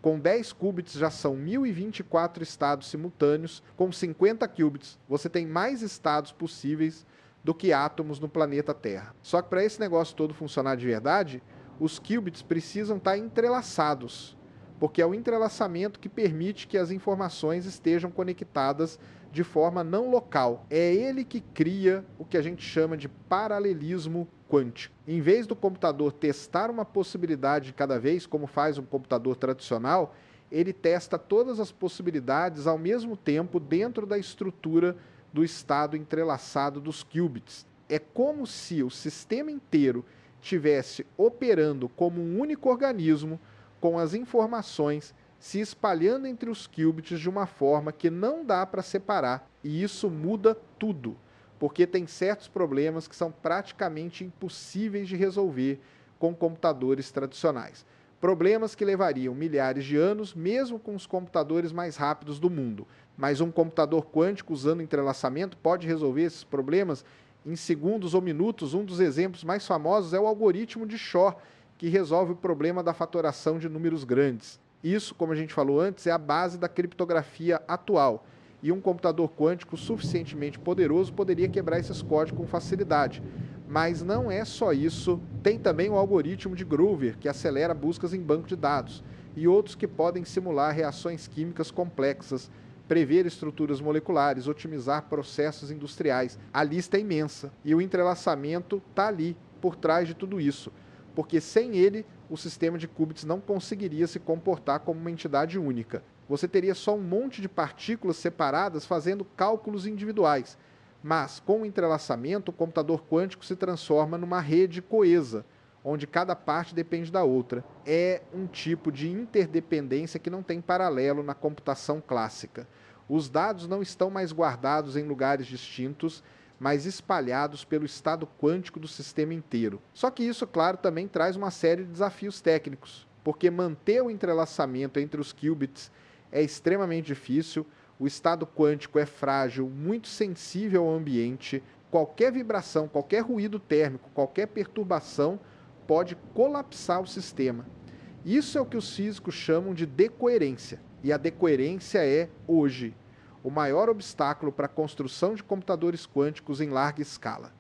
Com 10 qubits já são 1024 estados simultâneos, com 50 qubits você tem mais estados possíveis do que átomos no planeta Terra. Só que para esse negócio todo funcionar de verdade, os qubits precisam estar entrelaçados, porque é o entrelaçamento que permite que as informações estejam conectadas de forma não local. É ele que cria o que a gente chama de paralelismo quântico. Em vez do computador testar uma possibilidade de cada vez, como faz um computador tradicional, ele testa todas as possibilidades ao mesmo tempo dentro da estrutura do estado entrelaçado dos qubits. É como se o sistema inteiro estivesse operando como um único organismo, com as informações se espalhando entre os qubits de uma forma que não dá para separar. E isso muda tudo, porque tem certos problemas que são praticamente impossíveis de resolver com computadores tradicionais. Problemas que levariam milhares de anos, mesmo com os computadores mais rápidos do mundo. Mas um computador quântico usando entrelaçamento pode resolver esses problemas em segundos ou minutos. Um dos exemplos mais famosos é o algoritmo de Shor, que resolve o problema da fatoração de números grandes. Isso, como a gente falou antes, é a base da criptografia atual. E um computador quântico suficientemente poderoso poderia quebrar esses códigos com facilidade. Mas não é só isso. Tem também o algoritmo de Grover, que acelera buscas em banco de dados, e outros que podem simular reações químicas complexas, prever estruturas moleculares, otimizar processos industriais. A lista é imensa. E o entrelaçamento está ali, por trás de tudo isso, porque sem ele, o sistema de qubits não conseguiria se comportar como uma entidade única. Você teria só um monte de partículas separadas fazendo cálculos individuais. Mas, com o entrelaçamento, o computador quântico se transforma numa rede coesa, onde cada parte depende da outra. É um tipo de interdependência que não tem paralelo na computação clássica. Os dados não estão mais guardados em lugares distintos, mas espalhados pelo estado quântico do sistema inteiro. Só que isso, claro, também traz uma série de desafios técnicos, porque manter o entrelaçamento entre os qubits é extremamente difícil, o estado quântico é frágil, muito sensível ao ambiente, qualquer vibração, qualquer ruído térmico, qualquer perturbação pode colapsar o sistema. Isso é o que os físicos chamam de decoerência, e a decoerência é, hoje, o maior obstáculo para a construção de computadores quânticos em larga escala.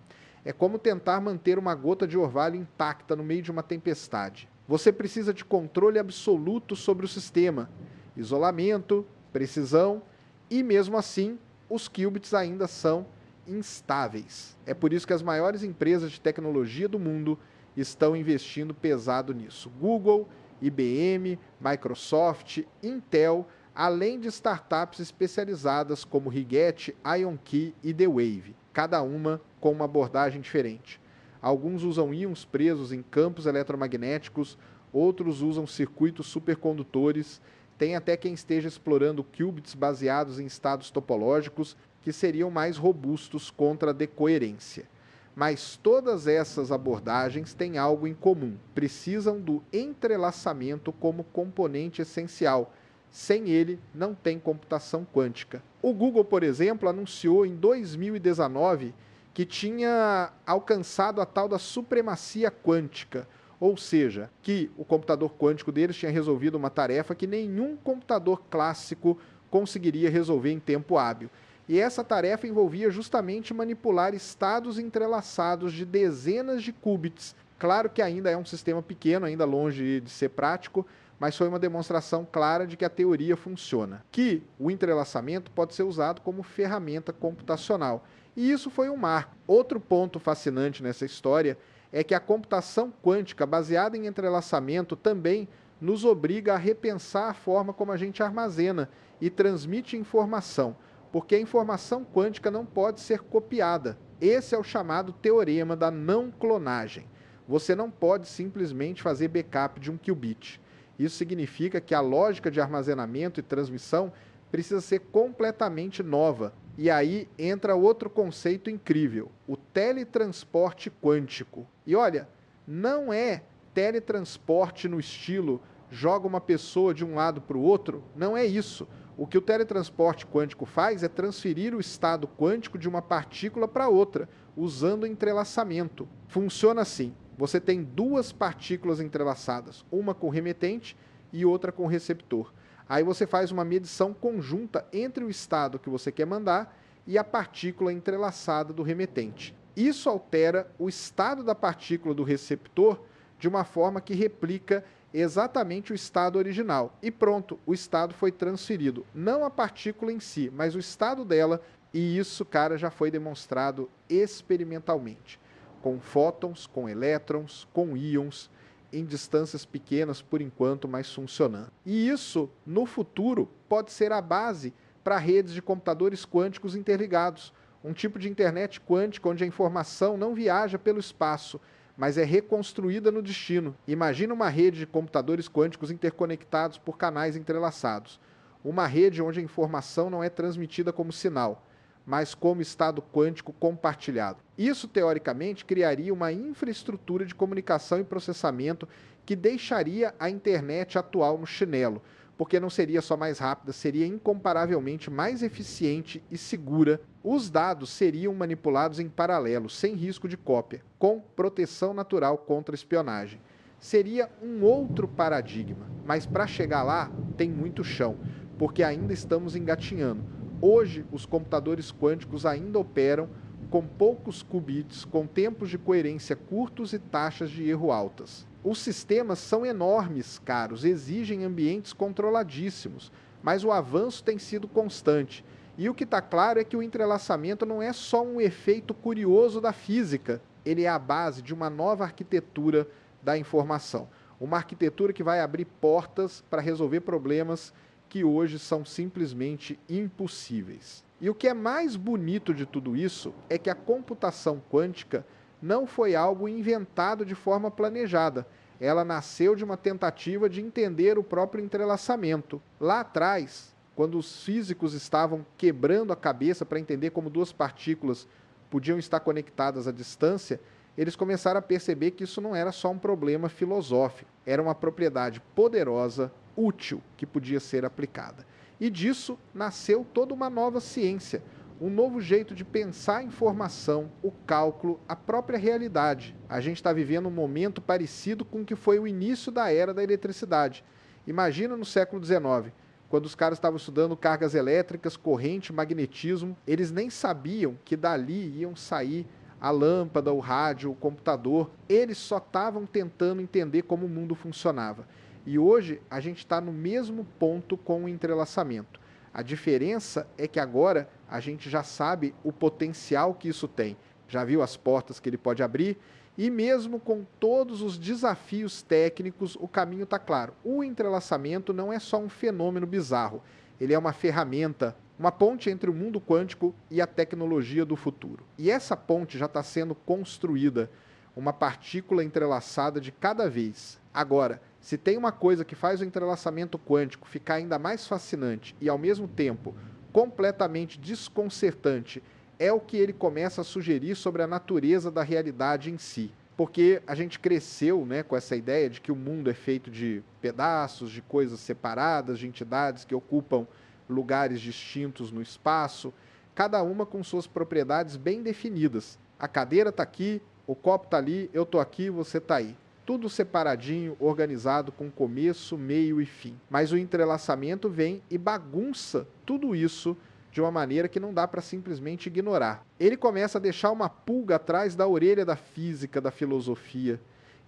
É como tentar manter uma gota de orvalho intacta no meio de uma tempestade. Você precisa de controle absoluto sobre o sistema, isolamento, precisão, e mesmo assim, os qubits ainda são instáveis. É por isso que as maiores empresas de tecnologia do mundo estão investindo pesado nisso. Google, IBM, Microsoft, Intel, além de startups especializadas como Rigetti, IonKey e The Wave, cada uma com uma abordagem diferente. Alguns usam íons presos em campos eletromagnéticos, outros usam circuitos supercondutores, tem até quem esteja explorando qubits baseados em estados topológicos que seriam mais robustos contra a decoerência. Mas todas essas abordagens têm algo em comum: precisam do entrelaçamento como componente essencial. Sem ele, não tem computação quântica. O Google, por exemplo, anunciou em 2019 que tinha alcançado a tal da supremacia quântica, ou seja, que o computador quântico deles tinha resolvido uma tarefa que nenhum computador clássico conseguiria resolver em tempo hábil. E essa tarefa envolvia justamente manipular estados entrelaçados de dezenas de qubits. Claro que ainda é um sistema pequeno, ainda longe de ser prático, mas foi uma demonstração clara de que a teoria funciona, que o entrelaçamento pode ser usado como ferramenta computacional. E isso foi um marco. Outro ponto fascinante nessa história é que a computação quântica baseada em entrelaçamento também nos obriga a repensar a forma como a gente armazena e transmite informação, porque a informação quântica não pode ser copiada. Esse é o chamado teorema da não clonagem. Você não pode simplesmente fazer backup de um qubit. Isso significa que a lógica de armazenamento e transmissão precisa ser completamente nova. E aí entra outro conceito incrível, o teletransporte quântico. E olha, não é teletransporte no estilo joga uma pessoa de um lado para o outro, não é isso. O que o teletransporte quântico faz é transferir o estado quântico de uma partícula para outra, usando entrelaçamento. Funciona assim: você tem duas partículas entrelaçadas, uma com remetente e outra com receptor. Aí você faz uma medição conjunta entre o estado que você quer mandar e a partícula entrelaçada do remetente. Isso altera o estado da partícula do receptor de uma forma que replica exatamente o estado original. E pronto, o estado foi transferido. Não a partícula em si, mas o estado dela. E isso, cara, já foi demonstrado experimentalmente. Com fótons, com elétrons, com íons, em distâncias pequenas por enquanto, mas funcionando. E isso, no futuro, pode ser a base para redes de computadores quânticos interligados. Um tipo de internet quântica onde a informação não viaja pelo espaço, mas é reconstruída no destino. Imagina uma rede de computadores quânticos interconectados por canais entrelaçados. Uma rede onde a informação não é transmitida como sinal, mas como estado quântico compartilhado. Isso, teoricamente, criaria uma infraestrutura de comunicação e processamento que deixaria a internet atual no chinelo, porque não seria só mais rápida, seria incomparavelmente mais eficiente e segura. Os dados seriam manipulados em paralelo, sem risco de cópia, com proteção natural contra espionagem. Seria um outro paradigma, mas para chegar lá tem muito chão, porque ainda estamos engatinhando. Hoje, os computadores quânticos ainda operam com poucos qubits, com tempos de coerência curtos e taxas de erro altas. Os sistemas são enormes, caros, exigem ambientes controladíssimos, mas o avanço tem sido constante. E o que está claro é que o entrelaçamento não é só um efeito curioso da física, ele é a base de uma nova arquitetura da informação. Uma arquitetura que vai abrir portas para resolver problemas que hoje são simplesmente impossíveis. E o que é mais bonito de tudo isso é que a computação quântica não foi algo inventado de forma planejada. Ela nasceu de uma tentativa de entender o próprio entrelaçamento. Lá atrás, quando os físicos estavam quebrando a cabeça para entender como duas partículas podiam estar conectadas à distância, eles começaram a perceber que isso não era só um problema filosófico, era uma propriedade poderosa, útil, que podia ser aplicada. E disso nasceu toda uma nova ciência, um novo jeito de pensar a informação, o cálculo, a própria realidade. A gente está vivendo um momento parecido com o que foi o início da era da eletricidade. Imagina no século XIX, quando os caras estavam estudando cargas elétricas, corrente, magnetismo, eles nem sabiam que dali iam sair a lâmpada, o rádio, o computador. Eles só estavam tentando entender como o mundo funcionava. E hoje a gente está no mesmo ponto com o entrelaçamento. A diferença é que agora a gente já sabe o potencial que isso tem. Já viu as portas que ele pode abrir? E mesmo com todos os desafios técnicos, o caminho está claro. O entrelaçamento não é só um fenômeno bizarro. Ele é uma ferramenta, uma ponte entre o mundo quântico e a tecnologia do futuro. E essa ponte já está sendo construída, uma partícula entrelaçada de cada vez. Agora, se tem uma coisa que faz o entrelaçamento quântico ficar ainda mais fascinante e, ao mesmo tempo, completamente desconcertante, é o que ele começa a sugerir sobre a natureza da realidade em si. Porque a gente cresceu, né, com essa ideia de que o mundo é feito de pedaços, de coisas separadas, de entidades que ocupam lugares distintos no espaço, cada uma com suas propriedades bem definidas. A cadeira está aqui, o copo está ali, eu estou aqui, você está aí. Tudo separadinho, organizado, com começo, meio e fim. Mas o entrelaçamento vem e bagunça tudo isso de uma maneira que não dá para simplesmente ignorar. Ele começa a deixar uma pulga atrás da orelha da física, da filosofia,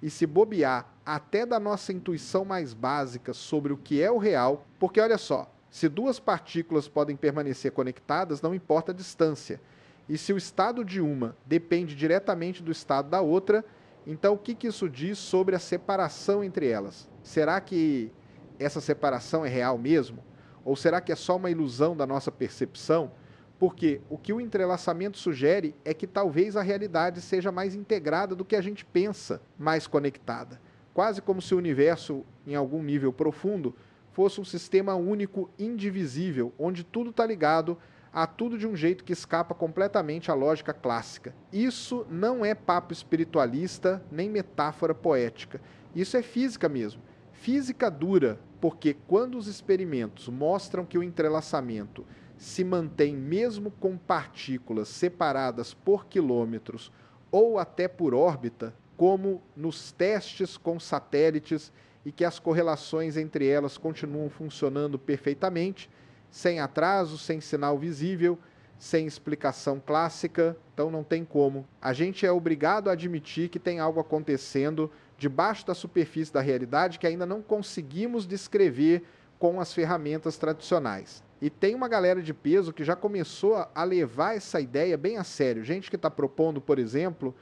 e se bobear até da nossa intuição mais básica sobre o que é o real, porque olha só, se duas partículas podem permanecer conectadas, não importa a distância. E se o estado de uma depende diretamente do estado da outra, então o que isso diz sobre a separação entre elas? Será que essa separação é real mesmo? Ou será que é só uma ilusão da nossa percepção? Porque o que o entrelaçamento sugere é que talvez a realidade seja mais integrada do que a gente pensa, mais conectada. Quase como se o universo, em algum nível profundo, fosse um sistema único, indivisível, onde tudo está ligado a tudo de um jeito que escapa completamente à lógica clássica. Isso não é papo espiritualista, nem metáfora poética. Isso é física mesmo. Física dura, porque quando os experimentos mostram que o entrelaçamento se mantém mesmo com partículas separadas por quilômetros ou até por órbita, como nos testes com satélites, e que as correlações entre elas continuam funcionando perfeitamente, sem atraso, sem sinal visível, sem explicação clássica, então não tem como. A gente é obrigado a admitir que tem algo acontecendo debaixo da superfície da realidade que ainda não conseguimos descrever com as ferramentas tradicionais. E tem uma galera de peso que já começou a levar essa ideia bem a sério. Gente que está propondo, por exemplo,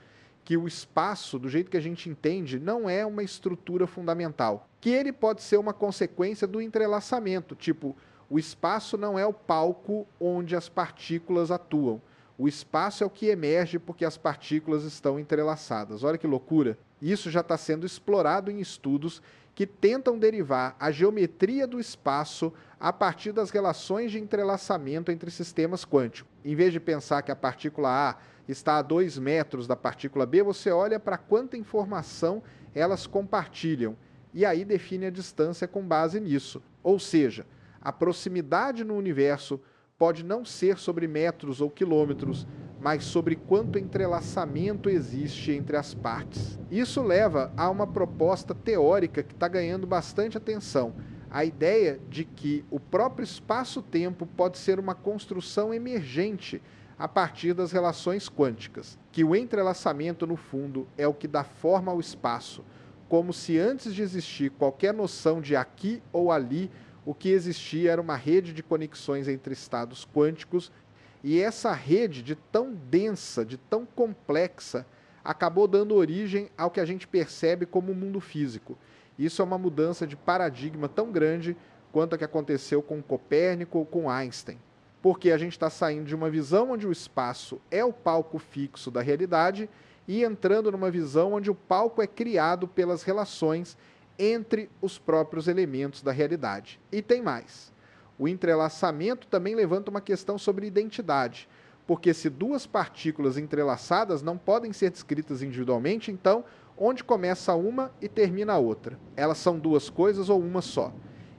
que o espaço, do jeito que a gente entende, não é uma estrutura fundamental. Que ele pode ser uma consequência do entrelaçamento, tipo, o espaço não é o palco onde as partículas atuam. O espaço é o que emerge porque as partículas estão entrelaçadas. Olha que loucura! Isso já está sendo explorado em estudos que tentam derivar a geometria do espaço a partir das relações de entrelaçamento entre sistemas quânticos. Em vez de pensar que a partícula A está a 2 metros da partícula B, você olha para quanta informação elas compartilham e aí define a distância com base nisso. Ou seja, a proximidade no universo pode não ser sobre metros ou quilômetros, mas sobre quanto entrelaçamento existe entre as partes. Isso leva a uma proposta teórica que está ganhando bastante atenção. A ideia de que o próprio espaço-tempo pode ser uma construção emergente a partir das relações quânticas, que o entrelaçamento, no fundo, é o que dá forma ao espaço, como se antes de existir qualquer noção de aqui ou ali, o que existia era uma rede de conexões entre estados quânticos, e essa rede, de tão densa, de tão complexa, acabou dando origem ao que a gente percebe como o mundo físico. Isso é uma mudança de paradigma tão grande quanto a que aconteceu com Copérnico ou com Einstein. Porque a gente está saindo de uma visão onde o espaço é o palco fixo da realidade e entrando numa visão onde o palco é criado pelas relações entre os próprios elementos da realidade. E tem mais. O entrelaçamento também levanta uma questão sobre identidade, porque se duas partículas entrelaçadas não podem ser descritas individualmente, então onde começa uma e termina a outra? Elas são duas coisas ou uma só?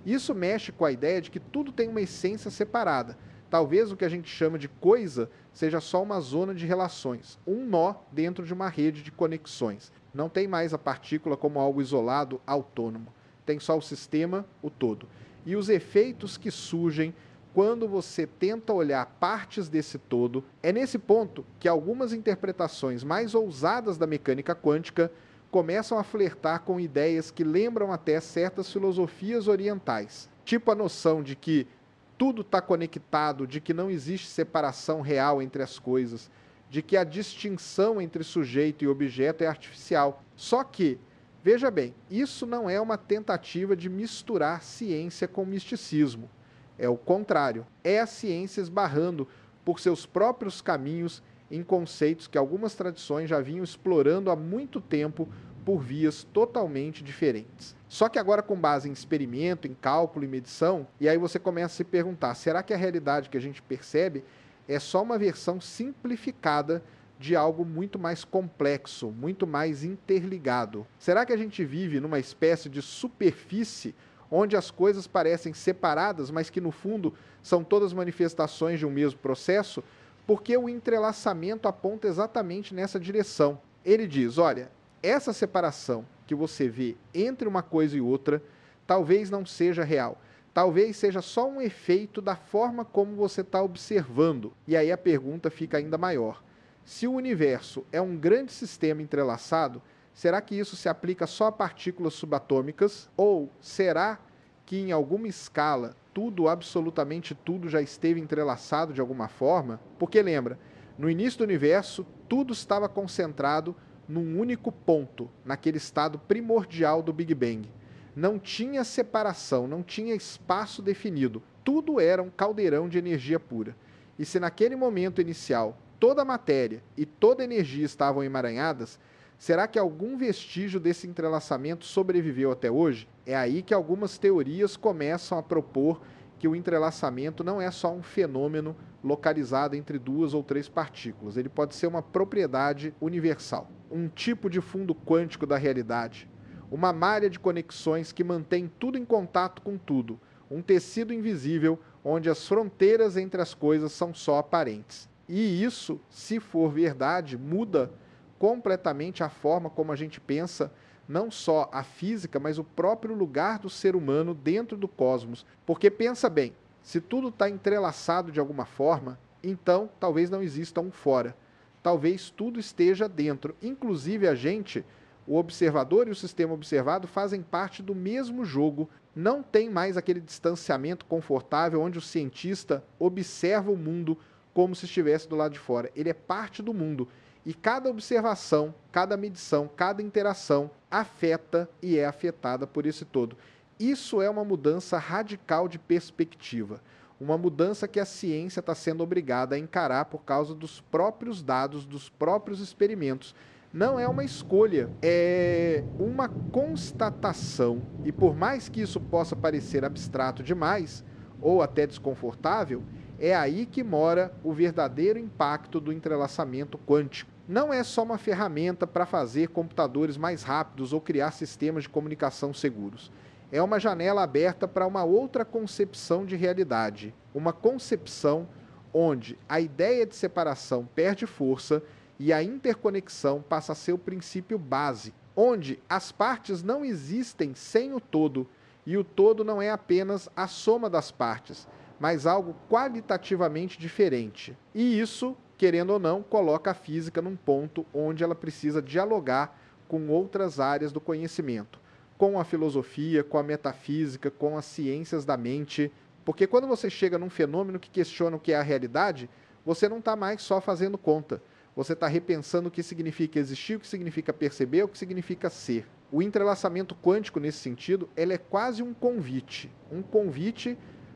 Isso mexe com a ideia de que tudo tem uma essência separada. Talvez o que a gente chama de coisa seja só uma zona de relações, um nó dentro de uma rede de conexões. Não tem mais a partícula como algo isolado, autônomo. Tem só o sistema, o todo. E os efeitos que surgem quando você tenta olhar partes desse todo, é nesse ponto que algumas interpretações mais ousadas da mecânica quântica começam a flertar com ideias que lembram até certas filosofias orientais. Tipo a noção de que tudo está conectado, de que não existe separação real entre as coisas, de que a distinção entre sujeito e objeto é artificial. Só que, veja bem, isso não é uma tentativa de misturar ciência com misticismo. É o contrário. É a ciência esbarrando por seus próprios caminhos em conceitos que algumas tradições já vinham explorando há muito tempo por vias totalmente diferentes. Só que agora com base em experimento, em cálculo e medição, e aí você começa a se perguntar, será que a realidade que a gente percebe é só uma versão simplificada de algo muito mais complexo, muito mais interligado. Será que a gente vive numa espécie de superfície onde as coisas parecem separadas, mas que no fundo são todas manifestações de um mesmo processo? Porque o entrelaçamento aponta exatamente nessa direção. Ele diz: olha, essa separação que você vê entre uma coisa e outra talvez não seja real. Talvez seja só um efeito da forma como você está observando. E aí a pergunta fica ainda maior. Se o universo é um grande sistema entrelaçado, será que isso se aplica só a partículas subatômicas? Ou será que em alguma escala tudo, absolutamente tudo, já esteve entrelaçado de alguma forma? Porque lembra, no início do universo, tudo estava concentrado num único ponto, naquele estado primordial do Big Bang. Não tinha separação, não tinha espaço definido. Tudo era um caldeirão de energia pura. E se naquele momento inicial toda a matéria e toda a energia estavam emaranhadas, será que algum vestígio desse entrelaçamento sobreviveu até hoje? É aí que algumas teorias começam a propor que o entrelaçamento não é só um fenômeno localizado entre 2 ou 3 partículas. Ele pode ser uma propriedade universal, um tipo de fundo quântico da realidade, uma malha de conexões que mantém tudo em contato com tudo, um tecido invisível onde as fronteiras entre as coisas são só aparentes. E isso, se for verdade, muda completamente a forma como a gente pensa não só a física, mas o próprio lugar do ser humano dentro do cosmos. Porque pensa bem, se tudo está entrelaçado de alguma forma, então talvez não exista um fora. Talvez tudo esteja dentro. Inclusive a gente, o observador e o sistema observado fazem parte do mesmo jogo. Não tem mais aquele distanciamento confortável onde o cientista observa o mundo como se estivesse do lado de fora. Ele é parte do mundo. E cada observação, cada medição, cada interação afeta e é afetada por esse todo. Isso é uma mudança radical de perspectiva. Uma mudança que a ciência está sendo obrigada a encarar por causa dos próprios dados, dos próprios experimentos. Não é uma escolha, é uma constatação. E por mais que isso possa parecer abstrato demais, ou até desconfortável, é aí que mora o verdadeiro impacto do entrelaçamento quântico. Não é só uma ferramenta para fazer computadores mais rápidos ou criar sistemas de comunicação seguros. É uma janela aberta para uma outra concepção de realidade. Uma concepção onde a ideia de separação perde força e a interconexão passa a ser o princípio base, onde as partes não existem sem o todo, e o todo não é apenas a soma das partes, mas algo qualitativamente diferente. E isso, querendo ou não, coloca a física num ponto onde ela precisa dialogar com outras áreas do conhecimento, com a filosofia, com a metafísica, com as ciências da mente. Porque quando você chega num fenômeno que questiona o que é a realidade, você não está mais só fazendo conta. Você está repensando o que significa existir, o que significa perceber, o que significa ser. O entrelaçamento quântico, nesse sentido, ele é quase um convite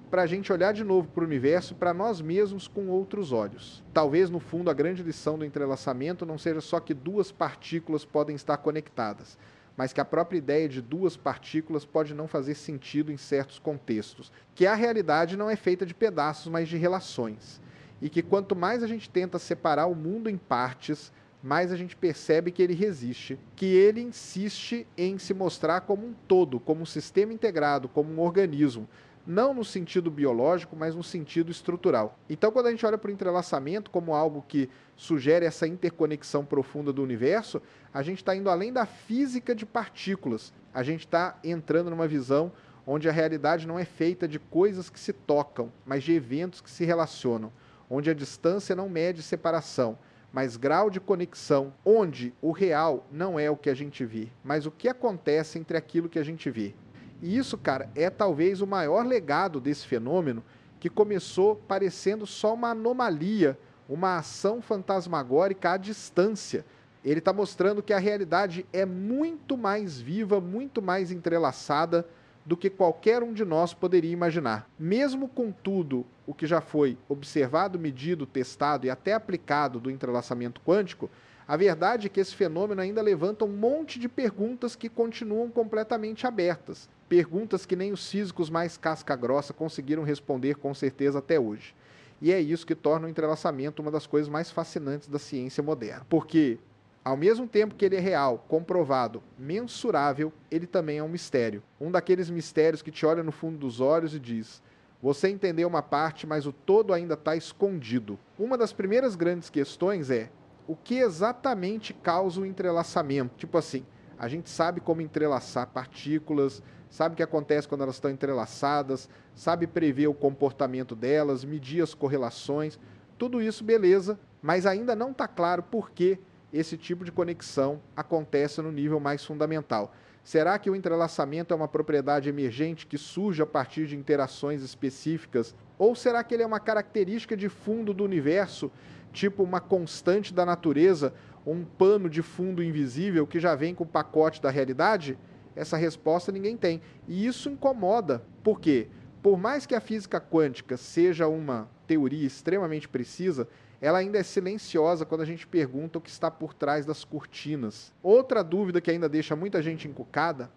para a gente olhar de novo para o universo, para nós mesmos com outros olhos. Talvez, no fundo, a grande lição do entrelaçamento não seja só que 2 partículas podem estar conectadas, mas que a própria ideia de 2 partículas pode não fazer sentido em certos contextos, que a realidade não é feita de pedaços, mas de relações, e que quanto mais a gente tenta separar o mundo em partes, mais a gente percebe que ele resiste, que ele insiste em se mostrar como um todo, como um sistema integrado, como um organismo, não no sentido biológico, mas no sentido estrutural. Então, quando a gente olha para o entrelaçamento como algo que sugere essa interconexão profunda do universo, a gente está indo além da física de partículas. A gente está entrando numa visão onde a realidade não é feita de coisas que se tocam, mas de eventos que se relacionam, onde a distância não mede separação, mas grau de conexão, onde o real não é o que a gente vê, mas o que acontece entre aquilo que a gente vê. E isso, cara, é talvez o maior legado desse fenômeno, que começou parecendo só uma anomalia, uma ação fantasmagórica à distância. Ele está mostrando que a realidade é muito mais viva, muito mais entrelaçada do que qualquer um de nós poderia imaginar. Mesmo com tudo o que já foi observado, medido, testado e até aplicado do entrelaçamento quântico, a verdade é que esse fenômeno ainda levanta um monte de perguntas que continuam completamente abertas. Perguntas que nem os físicos mais casca-grossa conseguiram responder com certeza até hoje. E é isso que torna o entrelaçamento uma das coisas mais fascinantes da ciência moderna. Porque, ao mesmo tempo que ele é real, comprovado, mensurável, ele também é um mistério. Um daqueles mistérios que te olha no fundo dos olhos e diz: você entendeu uma parte, mas o todo ainda está escondido. Uma das primeiras grandes questões é: o que exatamente causa o entrelaçamento? Tipo assim, a gente sabe como entrelaçar partículas, sabe o que acontece quando elas estão entrelaçadas, sabe prever o comportamento delas, medir as correlações, tudo isso beleza, mas ainda não está claro por que esse tipo de conexão acontece no nível mais fundamental. Será que o entrelaçamento é uma propriedade emergente que surge a partir de interações específicas? Ou será que ele é uma característica de fundo do universo, tipo uma constante da natureza, um pano de fundo invisível que já vem com o pacote da realidade? Essa resposta ninguém tem. E isso incomoda. Por quê? Por mais que a física quântica seja uma teoria extremamente precisa, ela ainda é silenciosa quando a gente pergunta o que está por trás das cortinas. Outra dúvida que ainda deixa muita gente encucada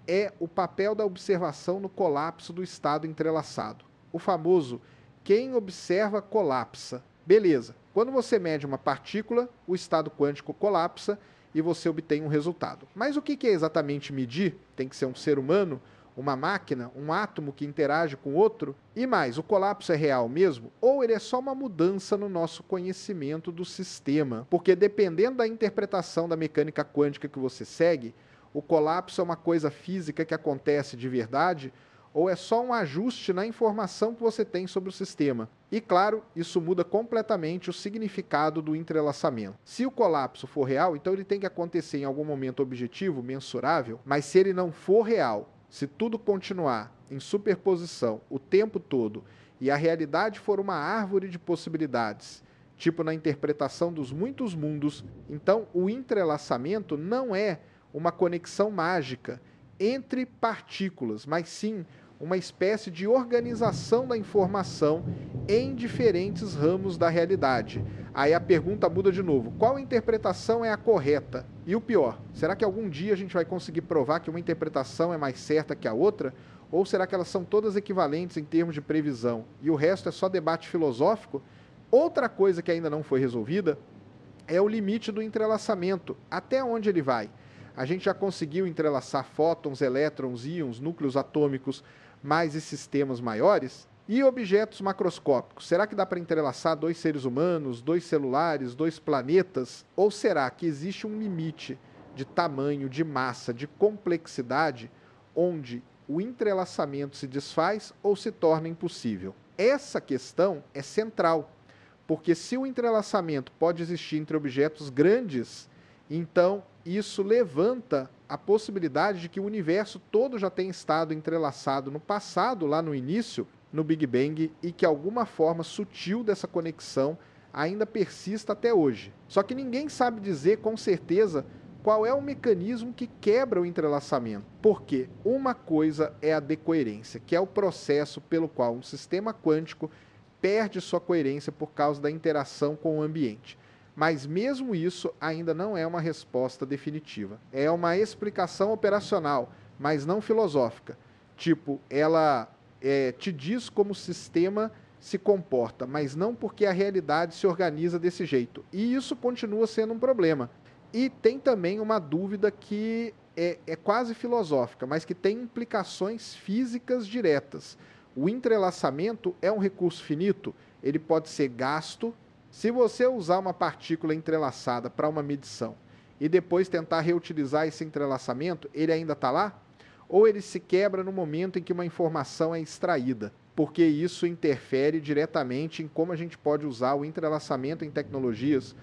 é o papel da observação no colapso do estado entrelaçado. O famoso quem observa colapsa. Beleza, quando você mede uma partícula, o estado quântico colapsa e você obtém um resultado. Mas o que é exatamente medir? Tem que ser um ser humano? Uma máquina, um átomo que interage com outro? E mais, o colapso é real mesmo? Ou ele é só uma mudança no nosso conhecimento do sistema? Porque dependendo da interpretação da mecânica quântica que você segue, o colapso é uma coisa física que acontece de verdade, ou é só um ajuste na informação que você tem sobre o sistema. E claro, isso muda completamente o significado do entrelaçamento. Se o colapso for real, então ele tem que acontecer em algum momento objetivo, mensurável, mas se ele não for real, se tudo continuar em superposição o tempo todo e a realidade for uma árvore de possibilidades, tipo na interpretação dos muitos mundos, então o entrelaçamento não é uma conexão mágica entre partículas, mas sim uma espécie de organização da informação em diferentes ramos da realidade. Aí a pergunta muda de novo: qual interpretação é a correta? E o pior, será que algum dia a gente vai conseguir provar que uma interpretação é mais certa que a outra? Ou será que elas são todas equivalentes em termos de previsão e o resto é só debate filosófico? Outra coisa que ainda não foi resolvida é o limite do entrelaçamento. Até onde ele vai? A gente já conseguiu entrelaçar fótons, elétrons, íons, núcleos atômicos, mais e sistemas maiores? E objetos macroscópicos? Será que dá para entrelaçar dois seres humanos, dois celulares, dois planetas? Ou será que existe um limite de tamanho, de massa, de complexidade, onde o entrelaçamento se desfaz ou se torna impossível? Essa questão é central, porque se o entrelaçamento pode existir entre objetos grandes, então isso levanta a possibilidade de que o universo todo já tenha estado entrelaçado no passado, lá no início, no Big Bang, e que alguma forma sutil dessa conexão ainda persista até hoje. Só que ninguém sabe dizer com certeza qual é o mecanismo que quebra o entrelaçamento. Porque uma coisa é a decoerência, que é o processo pelo qual um sistema quântico perde sua coerência por causa da interação com o ambiente. Mas mesmo isso ainda não é uma resposta definitiva. É uma explicação operacional, mas não filosófica. Tipo, ela te diz como o sistema se comporta, mas não porque a realidade se organiza desse jeito. E isso continua sendo um problema. E tem também uma dúvida que é quase filosófica, mas que tem implicações físicas diretas. O entrelaçamento é um recurso finito? Ele pode ser gasto. Se você usar uma partícula entrelaçada para uma medição e depois tentar reutilizar esse entrelaçamento, ele ainda está lá? Ou ele se quebra no momento em que uma informação é extraída? Porque isso interfere diretamente em como a gente pode usar o entrelaçamento em tecnologias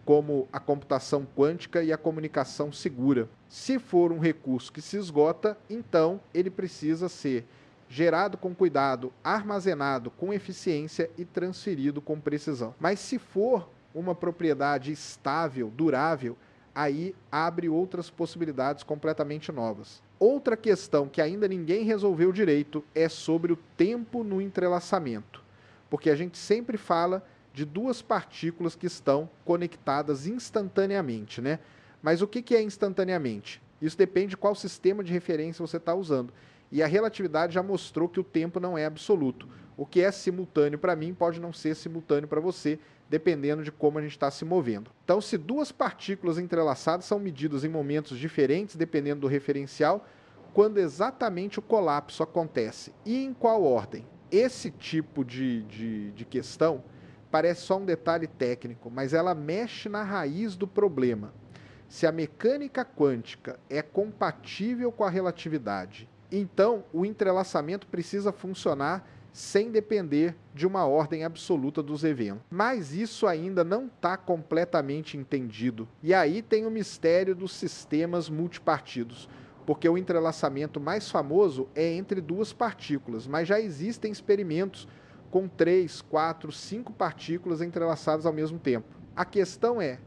como a computação quântica e a comunicação segura. Se for um recurso que se esgota, então ele precisa ser gerado com cuidado, armazenado com eficiência e transferido com precisão. Mas se for uma propriedade estável, durável, aí abre outras possibilidades completamente novas. Outra questão que ainda ninguém resolveu direito é sobre o tempo no entrelaçamento, porque a gente sempre fala de duas partículas que estão conectadas instantaneamente, né? Mas o que é instantaneamente? Isso depende de qual sistema de referência você está usando. E a relatividade já mostrou que o tempo não é absoluto. O que é simultâneo para mim pode não ser simultâneo para você, dependendo de como a gente está se movendo. Então, se duas partículas entrelaçadas são medidas em momentos diferentes, dependendo do referencial, quando exatamente o colapso acontece e em qual ordem? Esse tipo de questão parece só um detalhe técnico, mas ela mexe na raiz do problema. Se a mecânica quântica é compatível com a relatividade, então o entrelaçamento precisa funcionar sem depender de uma ordem absoluta dos eventos. Mas isso ainda não está completamente entendido. E aí tem o mistério dos sistemas multipartidos, porque o entrelaçamento mais famoso é entre duas partículas, mas já existem experimentos com 3, 4, 5 partículas entrelaçadas ao mesmo tempo. A questão é,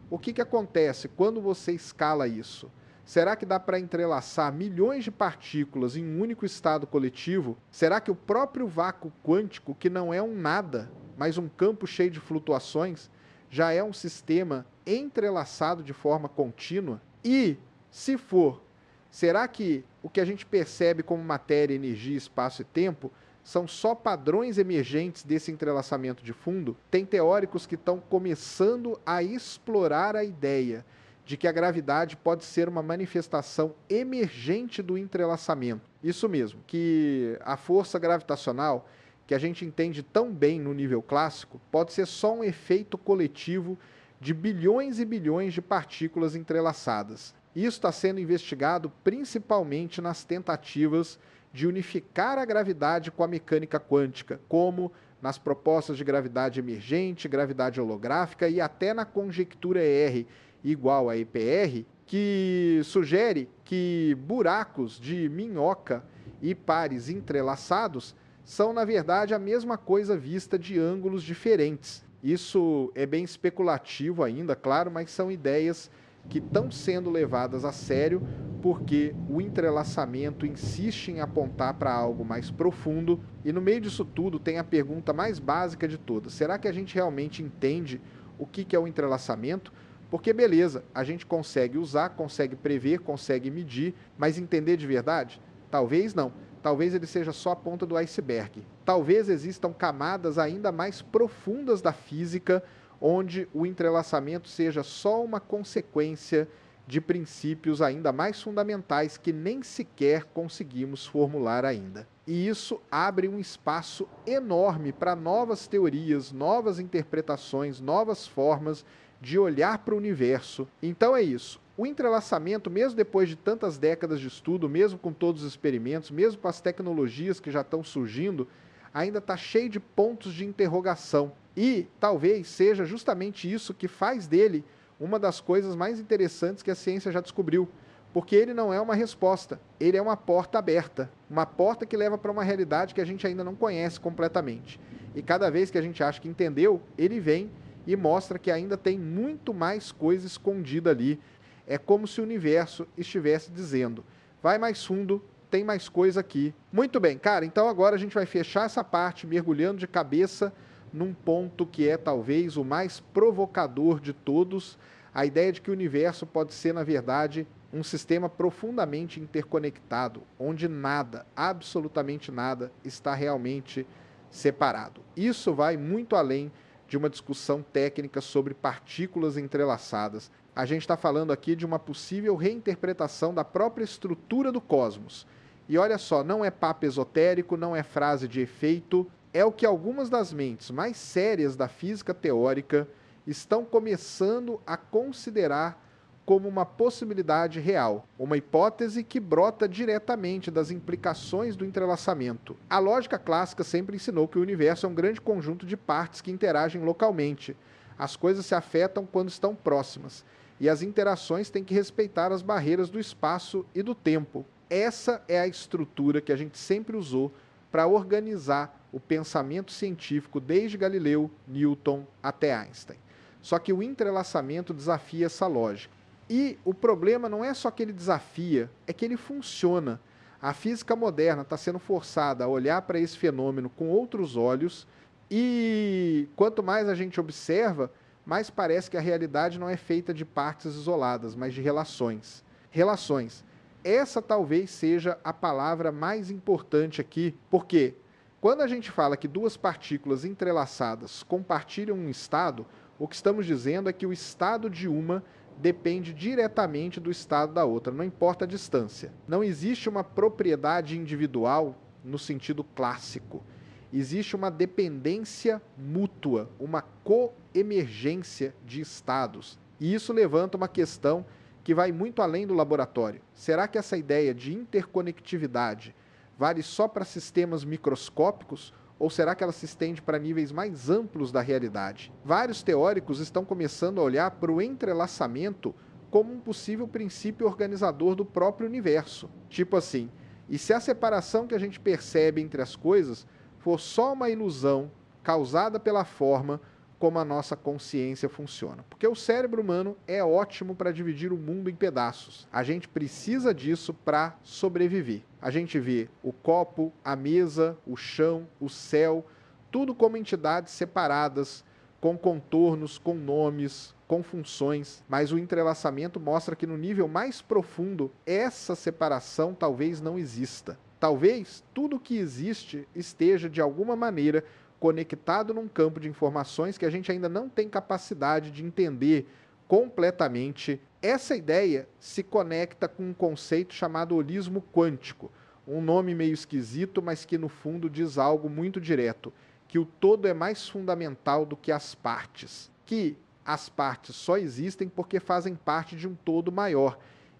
o que acontece quando você escala isso? Será que dá para entrelaçar milhões de partículas em um único estado coletivo? Será que o próprio vácuo quântico, que não é um nada, mas um campo cheio de flutuações, já é um sistema entrelaçado de forma contínua? E, se for, será que o que a gente percebe como matéria, energia, espaço e tempo são só padrões emergentes desse entrelaçamento de fundo? Tem teóricos que estão começando a explorar a ideia de que a gravidade pode ser uma manifestação emergente do entrelaçamento. Isso mesmo, que a força gravitacional, que a gente entende tão bem no nível clássico, pode ser só um efeito coletivo de bilhões e bilhões de partículas entrelaçadas. Isso está sendo investigado principalmente nas tentativas de unificar a gravidade com a mecânica quântica, como nas propostas de gravidade emergente, gravidade holográfica e até na conjectura R igual a EPR, que sugere que buracos de minhoca e pares entrelaçados são, na verdade, a mesma coisa vista de ângulos diferentes. Isso é bem especulativo ainda, claro, mas são ideias que estão sendo levadas a sério porque o entrelaçamento insiste em apontar para algo mais profundo e no meio disso tudo tem a pergunta mais básica de todas. Será que a gente realmente entende o que é o entrelaçamento? Porque beleza, a gente consegue usar, consegue prever, consegue medir, mas entender de verdade? Talvez não. Talvez ele seja só a ponta do iceberg. Talvez existam camadas ainda mais profundas da física onde o entrelaçamento seja só uma consequência de princípios ainda mais fundamentais que nem sequer conseguimos formular ainda. E isso abre um espaço enorme para novas teorias, novas interpretações, novas formas de olhar para o universo. Então é isso. O entrelaçamento, mesmo depois de tantas décadas de estudo, mesmo com todos os experimentos, mesmo com as tecnologias que já estão surgindo, ainda está cheio de pontos de interrogação. E talvez seja justamente isso que faz dele uma das coisas mais interessantes que a ciência já descobriu. Porque ele não é uma resposta, ele é uma porta aberta. Uma porta que leva para uma realidade que a gente ainda não conhece completamente. E cada vez que a gente acha que entendeu, ele vem e mostra que ainda tem muito mais coisa escondida ali. É como se o universo estivesse dizendo, vai mais fundo, tem mais coisa aqui. Muito bem, cara, então agora a gente vai fechar essa parte mergulhando de cabeça num ponto que é talvez o mais provocador de todos, a ideia de que o universo pode ser, na verdade, um sistema profundamente interconectado, onde nada, absolutamente nada, está realmente separado. Isso vai muito além de uma discussão técnica sobre partículas entrelaçadas. A gente está falando aqui de uma possível reinterpretação da própria estrutura do cosmos. E olha só, não é papo esotérico, não é frase de efeito, é o que algumas das mentes mais sérias da física teórica estão começando a considerar como uma possibilidade real, uma hipótese que brota diretamente das implicações do entrelaçamento. A lógica clássica sempre ensinou que o universo é um grande conjunto de partes que interagem localmente. As coisas se afetam quando estão próximas, e as interações têm que respeitar as barreiras do espaço e do tempo. Essa é a estrutura que a gente sempre usou para organizar o pensamento científico desde Galileu, Newton até Einstein. Só que o entrelaçamento desafia essa lógica. E o problema não é só que ele desafia, é que ele funciona. A física moderna está sendo forçada a olhar para esse fenômeno com outros olhos e quanto mais a gente observa, mais parece que a realidade não é feita de partes isoladas, mas de relações. Relações. Essa talvez seja a palavra mais importante aqui, porque Quando a gente fala que duas partículas entrelaçadas compartilham um estado, o que estamos dizendo é que o estado de uma depende diretamente do estado da outra, não importa a distância. Não existe uma propriedade individual no sentido clássico. Existe uma dependência mútua, uma coemergência de estados. E isso levanta uma questão que vai muito além do laboratório. Será que essa ideia de interconectividade vale só para sistemas microscópicos ou será que ela se estende para níveis mais amplos da realidade? Vários teóricos estão começando a olhar para o entrelaçamento como um possível princípio organizador do próprio universo. Tipo assim, e se a separação que a gente percebe entre as coisas for só uma ilusão causada pela forma como a nossa consciência funciona? Porque o cérebro humano é ótimo para dividir o mundo em pedaços. A gente precisa disso para sobreviver. A gente vê o copo, a mesa, o chão, o céu, tudo como entidades separadas, com contornos, com nomes, com funções, mas o entrelaçamento mostra que no nível mais profundo essa separação talvez não exista. Talvez tudo que existe esteja de alguma maneira conectado num campo de informações que a gente ainda não tem capacidade de entender completamente. Essa ideia se conecta com um conceito chamado holismo quântico, um nome meio esquisito, mas que no fundo diz algo muito direto, que o todo é mais fundamental do que as partes, que as partes só existem porque fazem parte de um todo maior,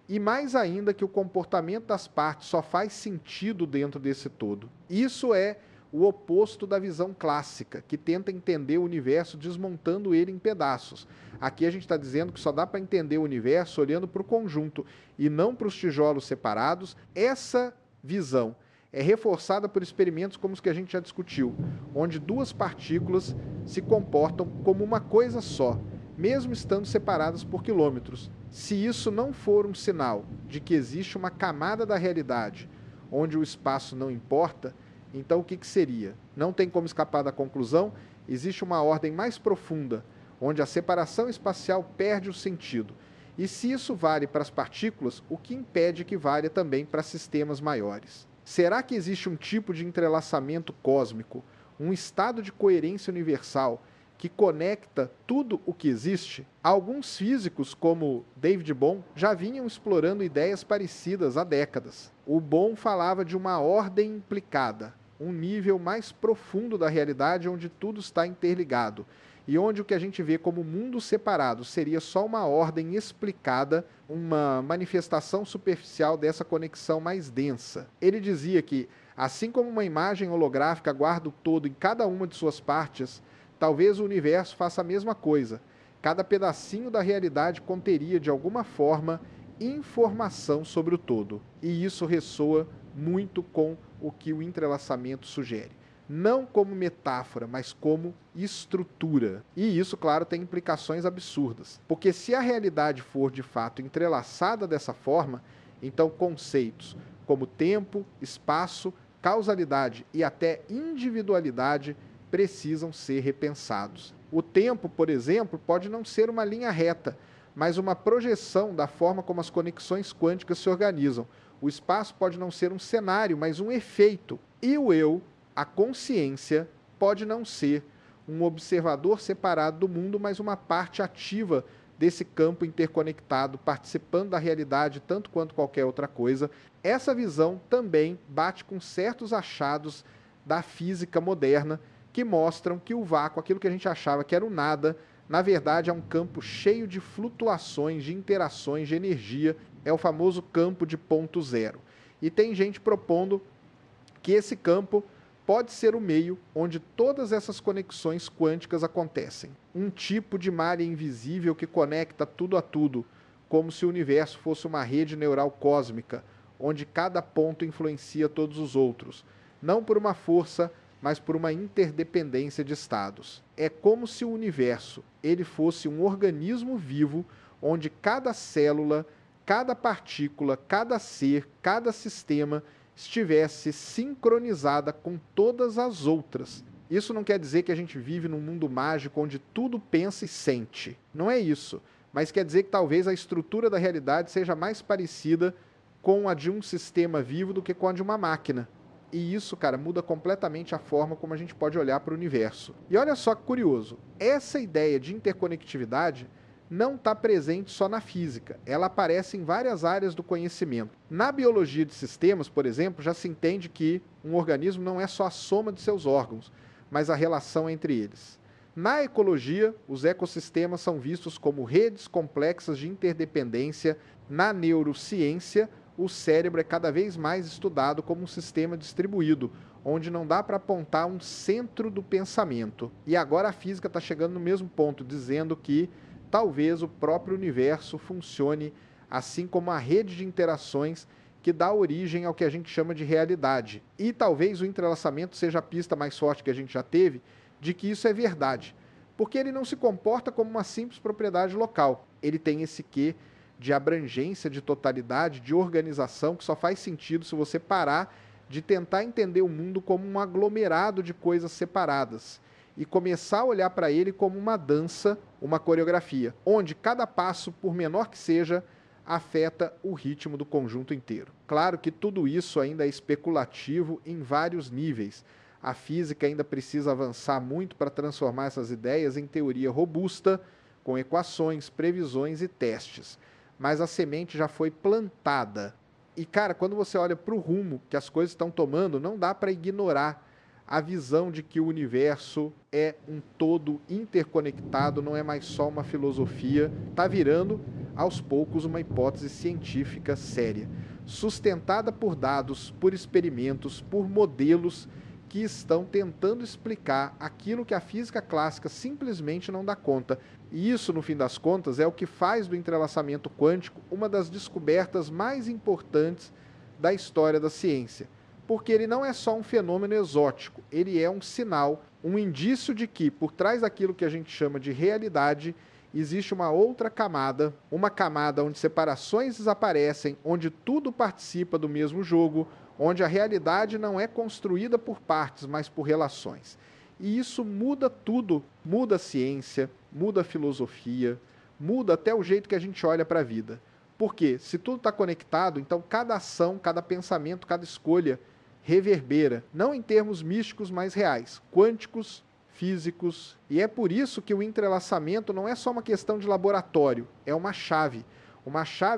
e mais ainda que o comportamento das partes só faz sentido dentro desse todo. Isso é o oposto da visão clássica, que tenta entender o universo desmontando ele em pedaços. Aqui a gente está dizendo que só dá para entender o universo olhando para o conjunto e não para os tijolos separados. Essa visão é reforçada por experimentos como os que a gente já discutiu, onde duas partículas se comportam como uma coisa só, mesmo estando separadas por quilômetros. Se isso não for um sinal de que existe uma camada da realidade onde o espaço não importa, então o que seria? Não tem como escapar da conclusão, existe uma ordem mais profunda, onde a separação espacial perde o sentido. E se isso vale para as partículas, o que impede que valha também para sistemas maiores? Será que existe um tipo de entrelaçamento cósmico, um estado de coerência universal, que conecta tudo o que existe? Alguns físicos, como David Bohm, já vinham explorando ideias parecidas há décadas. O Bohm falava de uma ordem implicada, um nível mais profundo da realidade onde tudo está interligado, e onde o que a gente vê como mundos separados seria só uma ordem explicada, uma manifestação superficial dessa conexão mais densa. Ele dizia que, assim como uma imagem holográfica guarda o todo em cada uma de suas partes, talvez o universo faça a mesma coisa. Cada pedacinho da realidade conteria, de alguma forma, informação sobre o todo. E isso ressoa muito com o que o entrelaçamento sugere. Não como metáfora, mas como estrutura. E isso, claro, tem implicações absurdas. Porque se a realidade for, de fato, entrelaçada dessa forma, então conceitos como tempo, espaço, causalidade e até individualidade precisam ser repensados. O tempo, por exemplo, pode não ser uma linha reta, mas uma projeção da forma como as conexões quânticas se organizam. O espaço pode não ser um cenário, mas um efeito. E o eu, a consciência, pode não ser um observador separado do mundo, mas uma parte ativa desse campo interconectado, participando da realidade tanto quanto qualquer outra coisa. Essa visão também bate com certos achados da física moderna, que mostram que o vácuo, aquilo que a gente achava que era o nada, na verdade é um campo cheio de flutuações, de interações, de energia, é o famoso campo de ponto zero. E tem gente propondo que esse campo pode ser o meio onde todas essas conexões quânticas acontecem. Um tipo de malha invisível que conecta tudo a tudo, como se o universo fosse uma rede neural cósmica, onde cada ponto influencia todos os outros, não por uma força, mas por uma interdependência de estados. É como se o universo ele fosse um organismo vivo, onde cada célula, cada partícula, cada ser, cada sistema estivesse sincronizada com todas as outras. Isso não quer dizer que a gente vive num mundo mágico onde tudo pensa e sente. Não é isso. Mas quer dizer que talvez a estrutura da realidade seja mais parecida com a de um sistema vivo do que com a de uma máquina. E isso, cara, muda completamente a forma como a gente pode olhar para o universo. E olha só que curioso, essa ideia de interconectividade não está presente só na física, ela aparece em várias áreas do conhecimento. Na biologia de sistemas, por exemplo, já se entende que um organismo não é só a soma de seus órgãos, mas a relação entre eles. Na ecologia, os ecossistemas são vistos como redes complexas de interdependência. Na neurociência, o cérebro é cada vez mais estudado como um sistema distribuído, onde não dá para apontar um centro do pensamento. E agora a física está chegando no mesmo ponto, dizendo que talvez o próprio universo funcione assim como a rede de interações que dá origem ao que a gente chama de realidade. E talvez o entrelaçamento seja a pista mais forte que a gente já teve de que isso é verdade. Porque ele não se comporta como uma simples propriedade local. Ele tem esse quê de abrangência, de totalidade, de organização, que só faz sentido se você parar de tentar entender o mundo como um aglomerado de coisas separadas e começar a olhar para ele como uma dança, uma coreografia, onde cada passo, por menor que seja, afeta o ritmo do conjunto inteiro. Claro que tudo isso ainda é especulativo em vários níveis. A física ainda precisa avançar muito para transformar essas ideias em teoria robusta, com equações, previsões e testes. Mas a semente já foi plantada. E, cara, quando você olha para o rumo que as coisas estão tomando, não dá para ignorar a visão de que o universo é um todo interconectado, não é mais só uma filosofia, está virando, aos poucos, uma hipótese científica séria, sustentada por dados, por experimentos, por modelos que estão tentando explicar aquilo que a física clássica simplesmente não dá conta. E isso, no fim das contas, é o que faz do entrelaçamento quântico uma das descobertas mais importantes da história da ciência. Porque ele não é só um fenômeno exótico, ele é um sinal, um indício de que, por trás daquilo que a gente chama de realidade, existe uma outra camada, uma camada onde separações desaparecem, onde tudo participa do mesmo jogo, onde a realidade não é construída por partes, mas por relações. E isso muda tudo, muda a ciência, muda a filosofia, muda até o jeito que a gente olha para a vida. Porque se tudo está conectado, então cada ação, cada pensamento, cada escolha reverbera, não em termos místicos, mas reais, quânticos, físicos. E é por isso que o entrelaçamento não é só uma questão de laboratório, é uma chave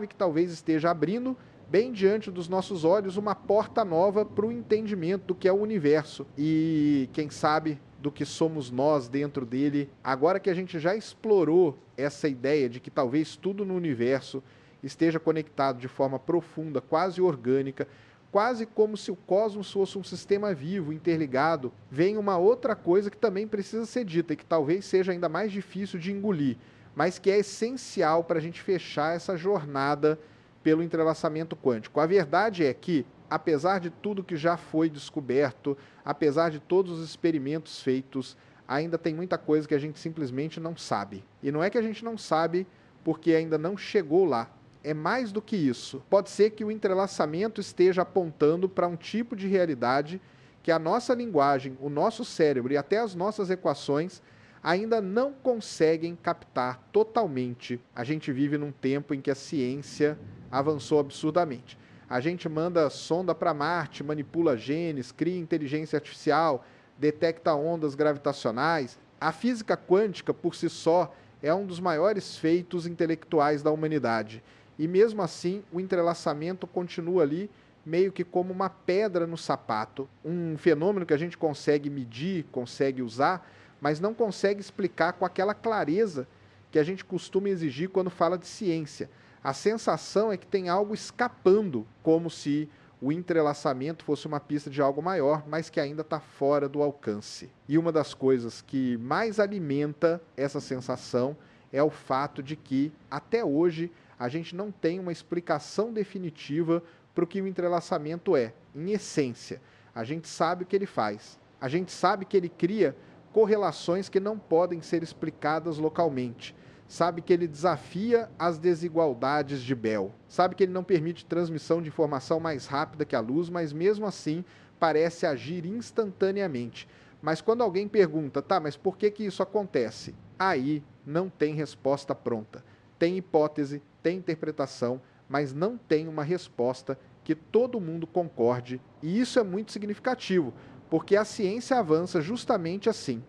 que talvez esteja abrindo bem diante dos nossos olhos uma porta nova para o entendimento do que é o universo e, quem sabe, do que somos nós dentro dele. Agora que a gente já explorou essa ideia de que talvez tudo no universo esteja conectado de forma profunda, quase orgânica, quase como se o cosmos fosse um sistema vivo, interligado, vem uma outra coisa que também precisa ser dita e que talvez seja ainda mais difícil de engolir, mas que é essencial para a gente fechar essa jornada pelo entrelaçamento quântico. A verdade é que, apesar de tudo que já foi descoberto, apesar de todos os experimentos feitos, ainda tem muita coisa que a gente simplesmente não sabe. E não é que a gente não sabe porque ainda não chegou lá. É mais do que isso. Pode ser que o entrelaçamento esteja apontando para um tipo de realidade que a nossa linguagem, o nosso cérebro e até as nossas equações ainda não conseguem captar totalmente. A gente vive num tempo em que a ciência avançou absurdamente. A gente manda sonda para Marte, manipula genes, cria inteligência artificial, detecta ondas gravitacionais. A física quântica, por si só, é um dos maiores feitos intelectuais da humanidade. E mesmo assim, o entrelaçamento continua ali meio que como uma pedra no sapato. Um fenômeno que a gente consegue medir, consegue usar, mas não consegue explicar com aquela clareza que a gente costuma exigir quando fala de ciência. A sensação é que tem algo escapando, como se o entrelaçamento fosse uma pista de algo maior, mas que ainda está fora do alcance. E uma das coisas que mais alimenta essa sensação é o fato de que, até hoje, a gente não tem uma explicação definitiva para o que o entrelaçamento é, em essência. A gente sabe o que ele faz. A gente sabe que ele cria correlações que não podem ser explicadas localmente. Sabe que ele desafia as desigualdades de Bell. Sabe que ele não permite transmissão de informação mais rápida que a luz, mas mesmo assim parece agir instantaneamente. Mas quando alguém pergunta, tá, mas por que isso acontece? Aí não tem resposta pronta. Tem hipótese, tem interpretação, mas não tem uma resposta que todo mundo concorde, e isso é muito significativo, porque a ciência avança justamente assim.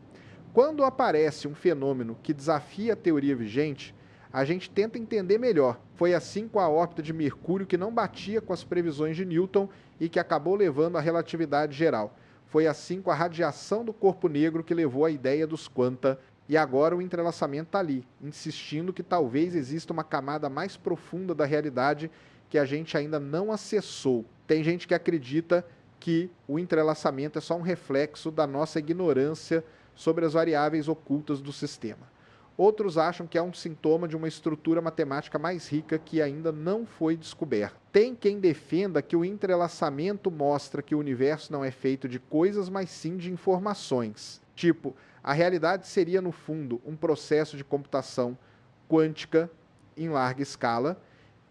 Quando aparece um fenômeno que desafia a teoria vigente, a gente tenta entender melhor. Foi assim com a órbita de Mercúrio, que não batia com as previsões de Newton e que acabou levando à relatividade geral. Foi assim com a radiação do corpo negro, que levou à ideia dos quanta. E agora o entrelaçamento está ali, insistindo que talvez exista uma camada mais profunda da realidade que a gente ainda não acessou. Tem gente que acredita que o entrelaçamento é só um reflexo da nossa ignorância sobre as variáveis ocultas do sistema. Outros acham que é um sintoma de uma estrutura matemática mais rica que ainda não foi descoberta. Tem quem defenda que o entrelaçamento mostra que o universo não é feito de coisas, mas sim de informações. Tipo, a realidade seria, no fundo, um processo de computação quântica em larga escala,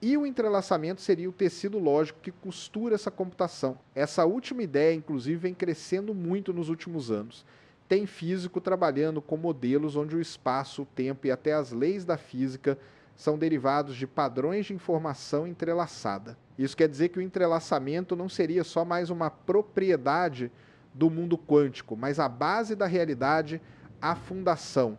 e o entrelaçamento seria o tecido lógico que costura essa computação. Essa última ideia, inclusive, vem crescendo muito nos últimos anos. Tem físico trabalhando com modelos onde o espaço, o tempo e até as leis da física são derivados de padrões de informação entrelaçada. Isso quer dizer que o entrelaçamento não seria só mais uma propriedade do mundo quântico, mas a base da realidade, a fundação,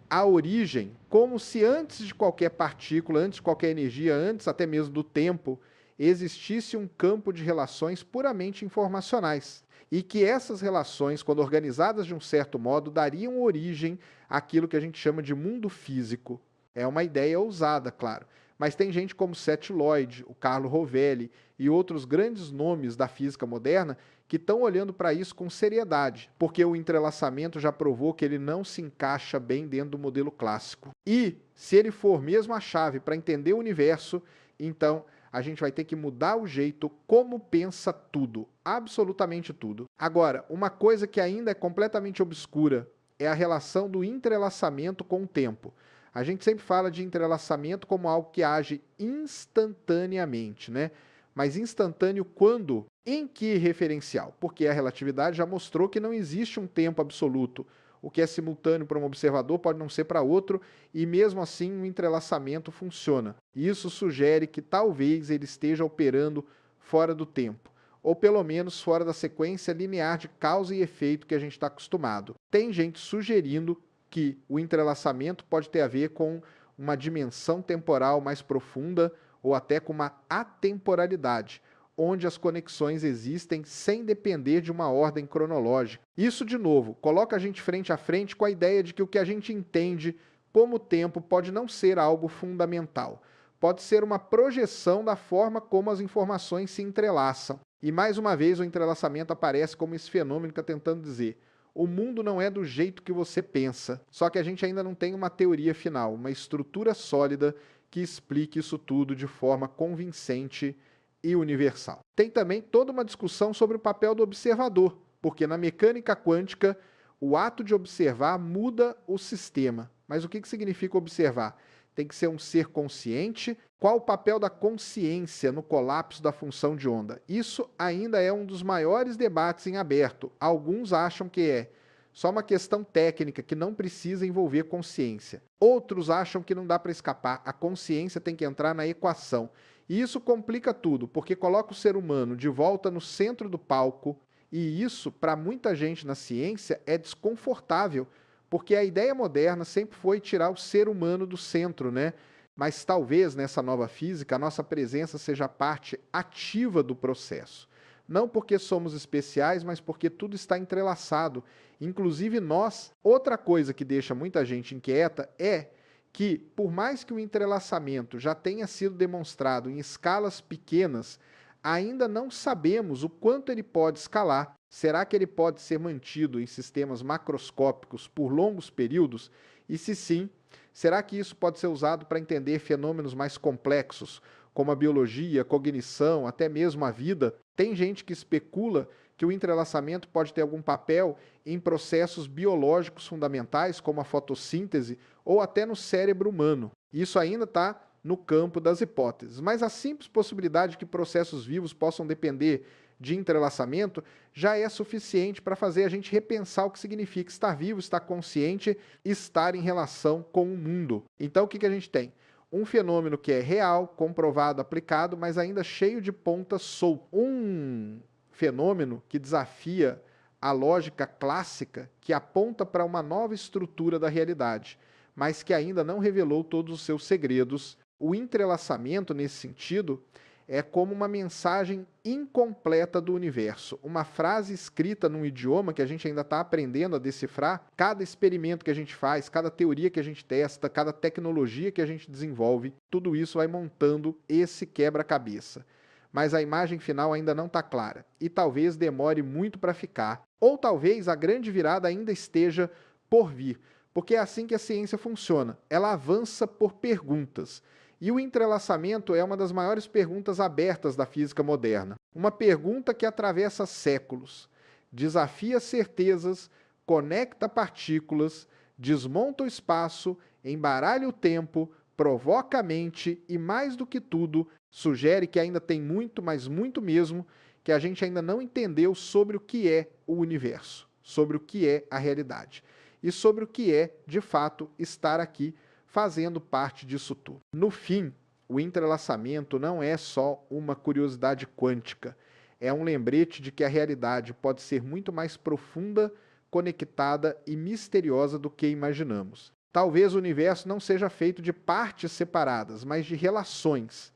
a origem, como se antes de qualquer partícula, antes de qualquer energia, antes até mesmo do tempo, existisse um campo de relações puramente informacionais. E que essas relações, quando organizadas de um certo modo, dariam origem àquilo que a gente chama de mundo físico. É uma ideia ousada, claro. Mas tem gente como Seth Lloyd, o Carlo Rovelli e outros grandes nomes da física moderna que estão olhando para isso com seriedade, porque o entrelaçamento já provou que ele não se encaixa bem dentro do modelo clássico. E, se ele for mesmo a chave para entender o universo, então a gente vai ter que mudar o jeito como pensa tudo, absolutamente tudo. Agora, uma coisa que ainda é completamente obscura é a relação do entrelaçamento com o tempo. A gente sempre fala de entrelaçamento como algo que age instantaneamente, né? Mas instantâneo quando? Em que referencial? Porque a relatividade já mostrou que não existe um tempo absoluto. O que é simultâneo para um observador pode não ser para outro, e mesmo assim o entrelaçamento funciona. Isso sugere que talvez ele esteja operando fora do tempo, ou pelo menos fora da sequência linear de causa e efeito que a gente está acostumado. Tem gente sugerindo que o entrelaçamento pode ter a ver com uma dimensão temporal mais profunda, ou até com uma atemporalidade, onde as conexões existem sem depender de uma ordem cronológica. Isso, de novo, coloca a gente frente a frente com a ideia de que o que a gente entende como tempo pode não ser algo fundamental. Pode ser uma projeção da forma como as informações se entrelaçam. E mais uma vez o entrelaçamento aparece como esse fenômeno que está tentando dizer: o mundo não é do jeito que você pensa, só que a gente ainda não tem uma teoria final, uma estrutura sólida que explique isso tudo de forma convincente e universal. Tem também toda uma discussão sobre o papel do observador, porque na mecânica quântica o ato de observar muda o sistema. Mas o que significa observar? Tem que ser um ser consciente. Qual o papel da consciência no colapso da função de onda? Isso ainda é um dos maiores debates em aberto. Alguns acham que é só uma questão técnica que não precisa envolver consciência. Outros acham que não dá para escapar, a consciência tem que entrar na equação. E isso complica tudo, porque coloca o ser humano de volta no centro do palco, e isso, para muita gente na ciência, é desconfortável, porque a ideia moderna sempre foi tirar o ser humano do centro, né? Mas talvez nessa nova física a nossa presença seja parte ativa do processo. Não porque somos especiais, mas porque tudo está entrelaçado, inclusive nós. Outra coisa que deixa muita gente inquieta é que, por mais que o entrelaçamento já tenha sido demonstrado em escalas pequenas, ainda não sabemos o quanto ele pode escalar. Será que ele pode ser mantido em sistemas macroscópicos por longos períodos? E se sim, será que isso pode ser usado para entender fenômenos mais complexos, como a biologia, a cognição, até mesmo a vida? Tem gente que especula que o entrelaçamento pode ter algum papel em processos biológicos fundamentais, como a fotossíntese, ou até no cérebro humano. Isso ainda está no campo das hipóteses, mas a simples possibilidade de que processos vivos possam depender de entrelaçamento já é suficiente para fazer a gente repensar o que significa estar vivo, estar consciente, estar em relação com o mundo. Então o que a gente tem? Um fenômeno que é real, comprovado, aplicado, mas ainda cheio de pontas soltas. Um fenômeno que desafia a lógica clássica, que aponta para uma nova estrutura da realidade, mas que ainda não revelou todos os seus segredos. O entrelaçamento, nesse sentido, é como uma mensagem incompleta do universo, uma frase escrita num idioma que a gente ainda está aprendendo a decifrar. Cada experimento que a gente faz, cada teoria que a gente testa, cada tecnologia que a gente desenvolve, tudo isso vai montando esse quebra-cabeça. Mas a imagem final ainda não está clara e talvez demore muito para ficar, ou talvez a grande virada ainda esteja por vir, porque é assim que a ciência funciona, ela avança por perguntas. E o entrelaçamento é uma das maiores perguntas abertas da física moderna. Uma pergunta que atravessa séculos, desafia certezas, conecta partículas, desmonta o espaço, embaralha o tempo, provoca a mente e, mais do que tudo, sugere que ainda tem muito, mas muito mesmo, que a gente ainda não entendeu sobre o que é o universo, sobre o que é a realidade e sobre o que é, de fato, estar aqui fazendo parte disso tudo. No fim, o entrelaçamento não é só uma curiosidade quântica, é um lembrete de que a realidade pode ser muito mais profunda, conectada e misteriosa do que imaginamos. Talvez o universo não seja feito de partes separadas, mas de relações.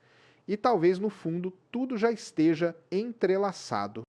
E talvez no fundo tudo já esteja entrelaçado.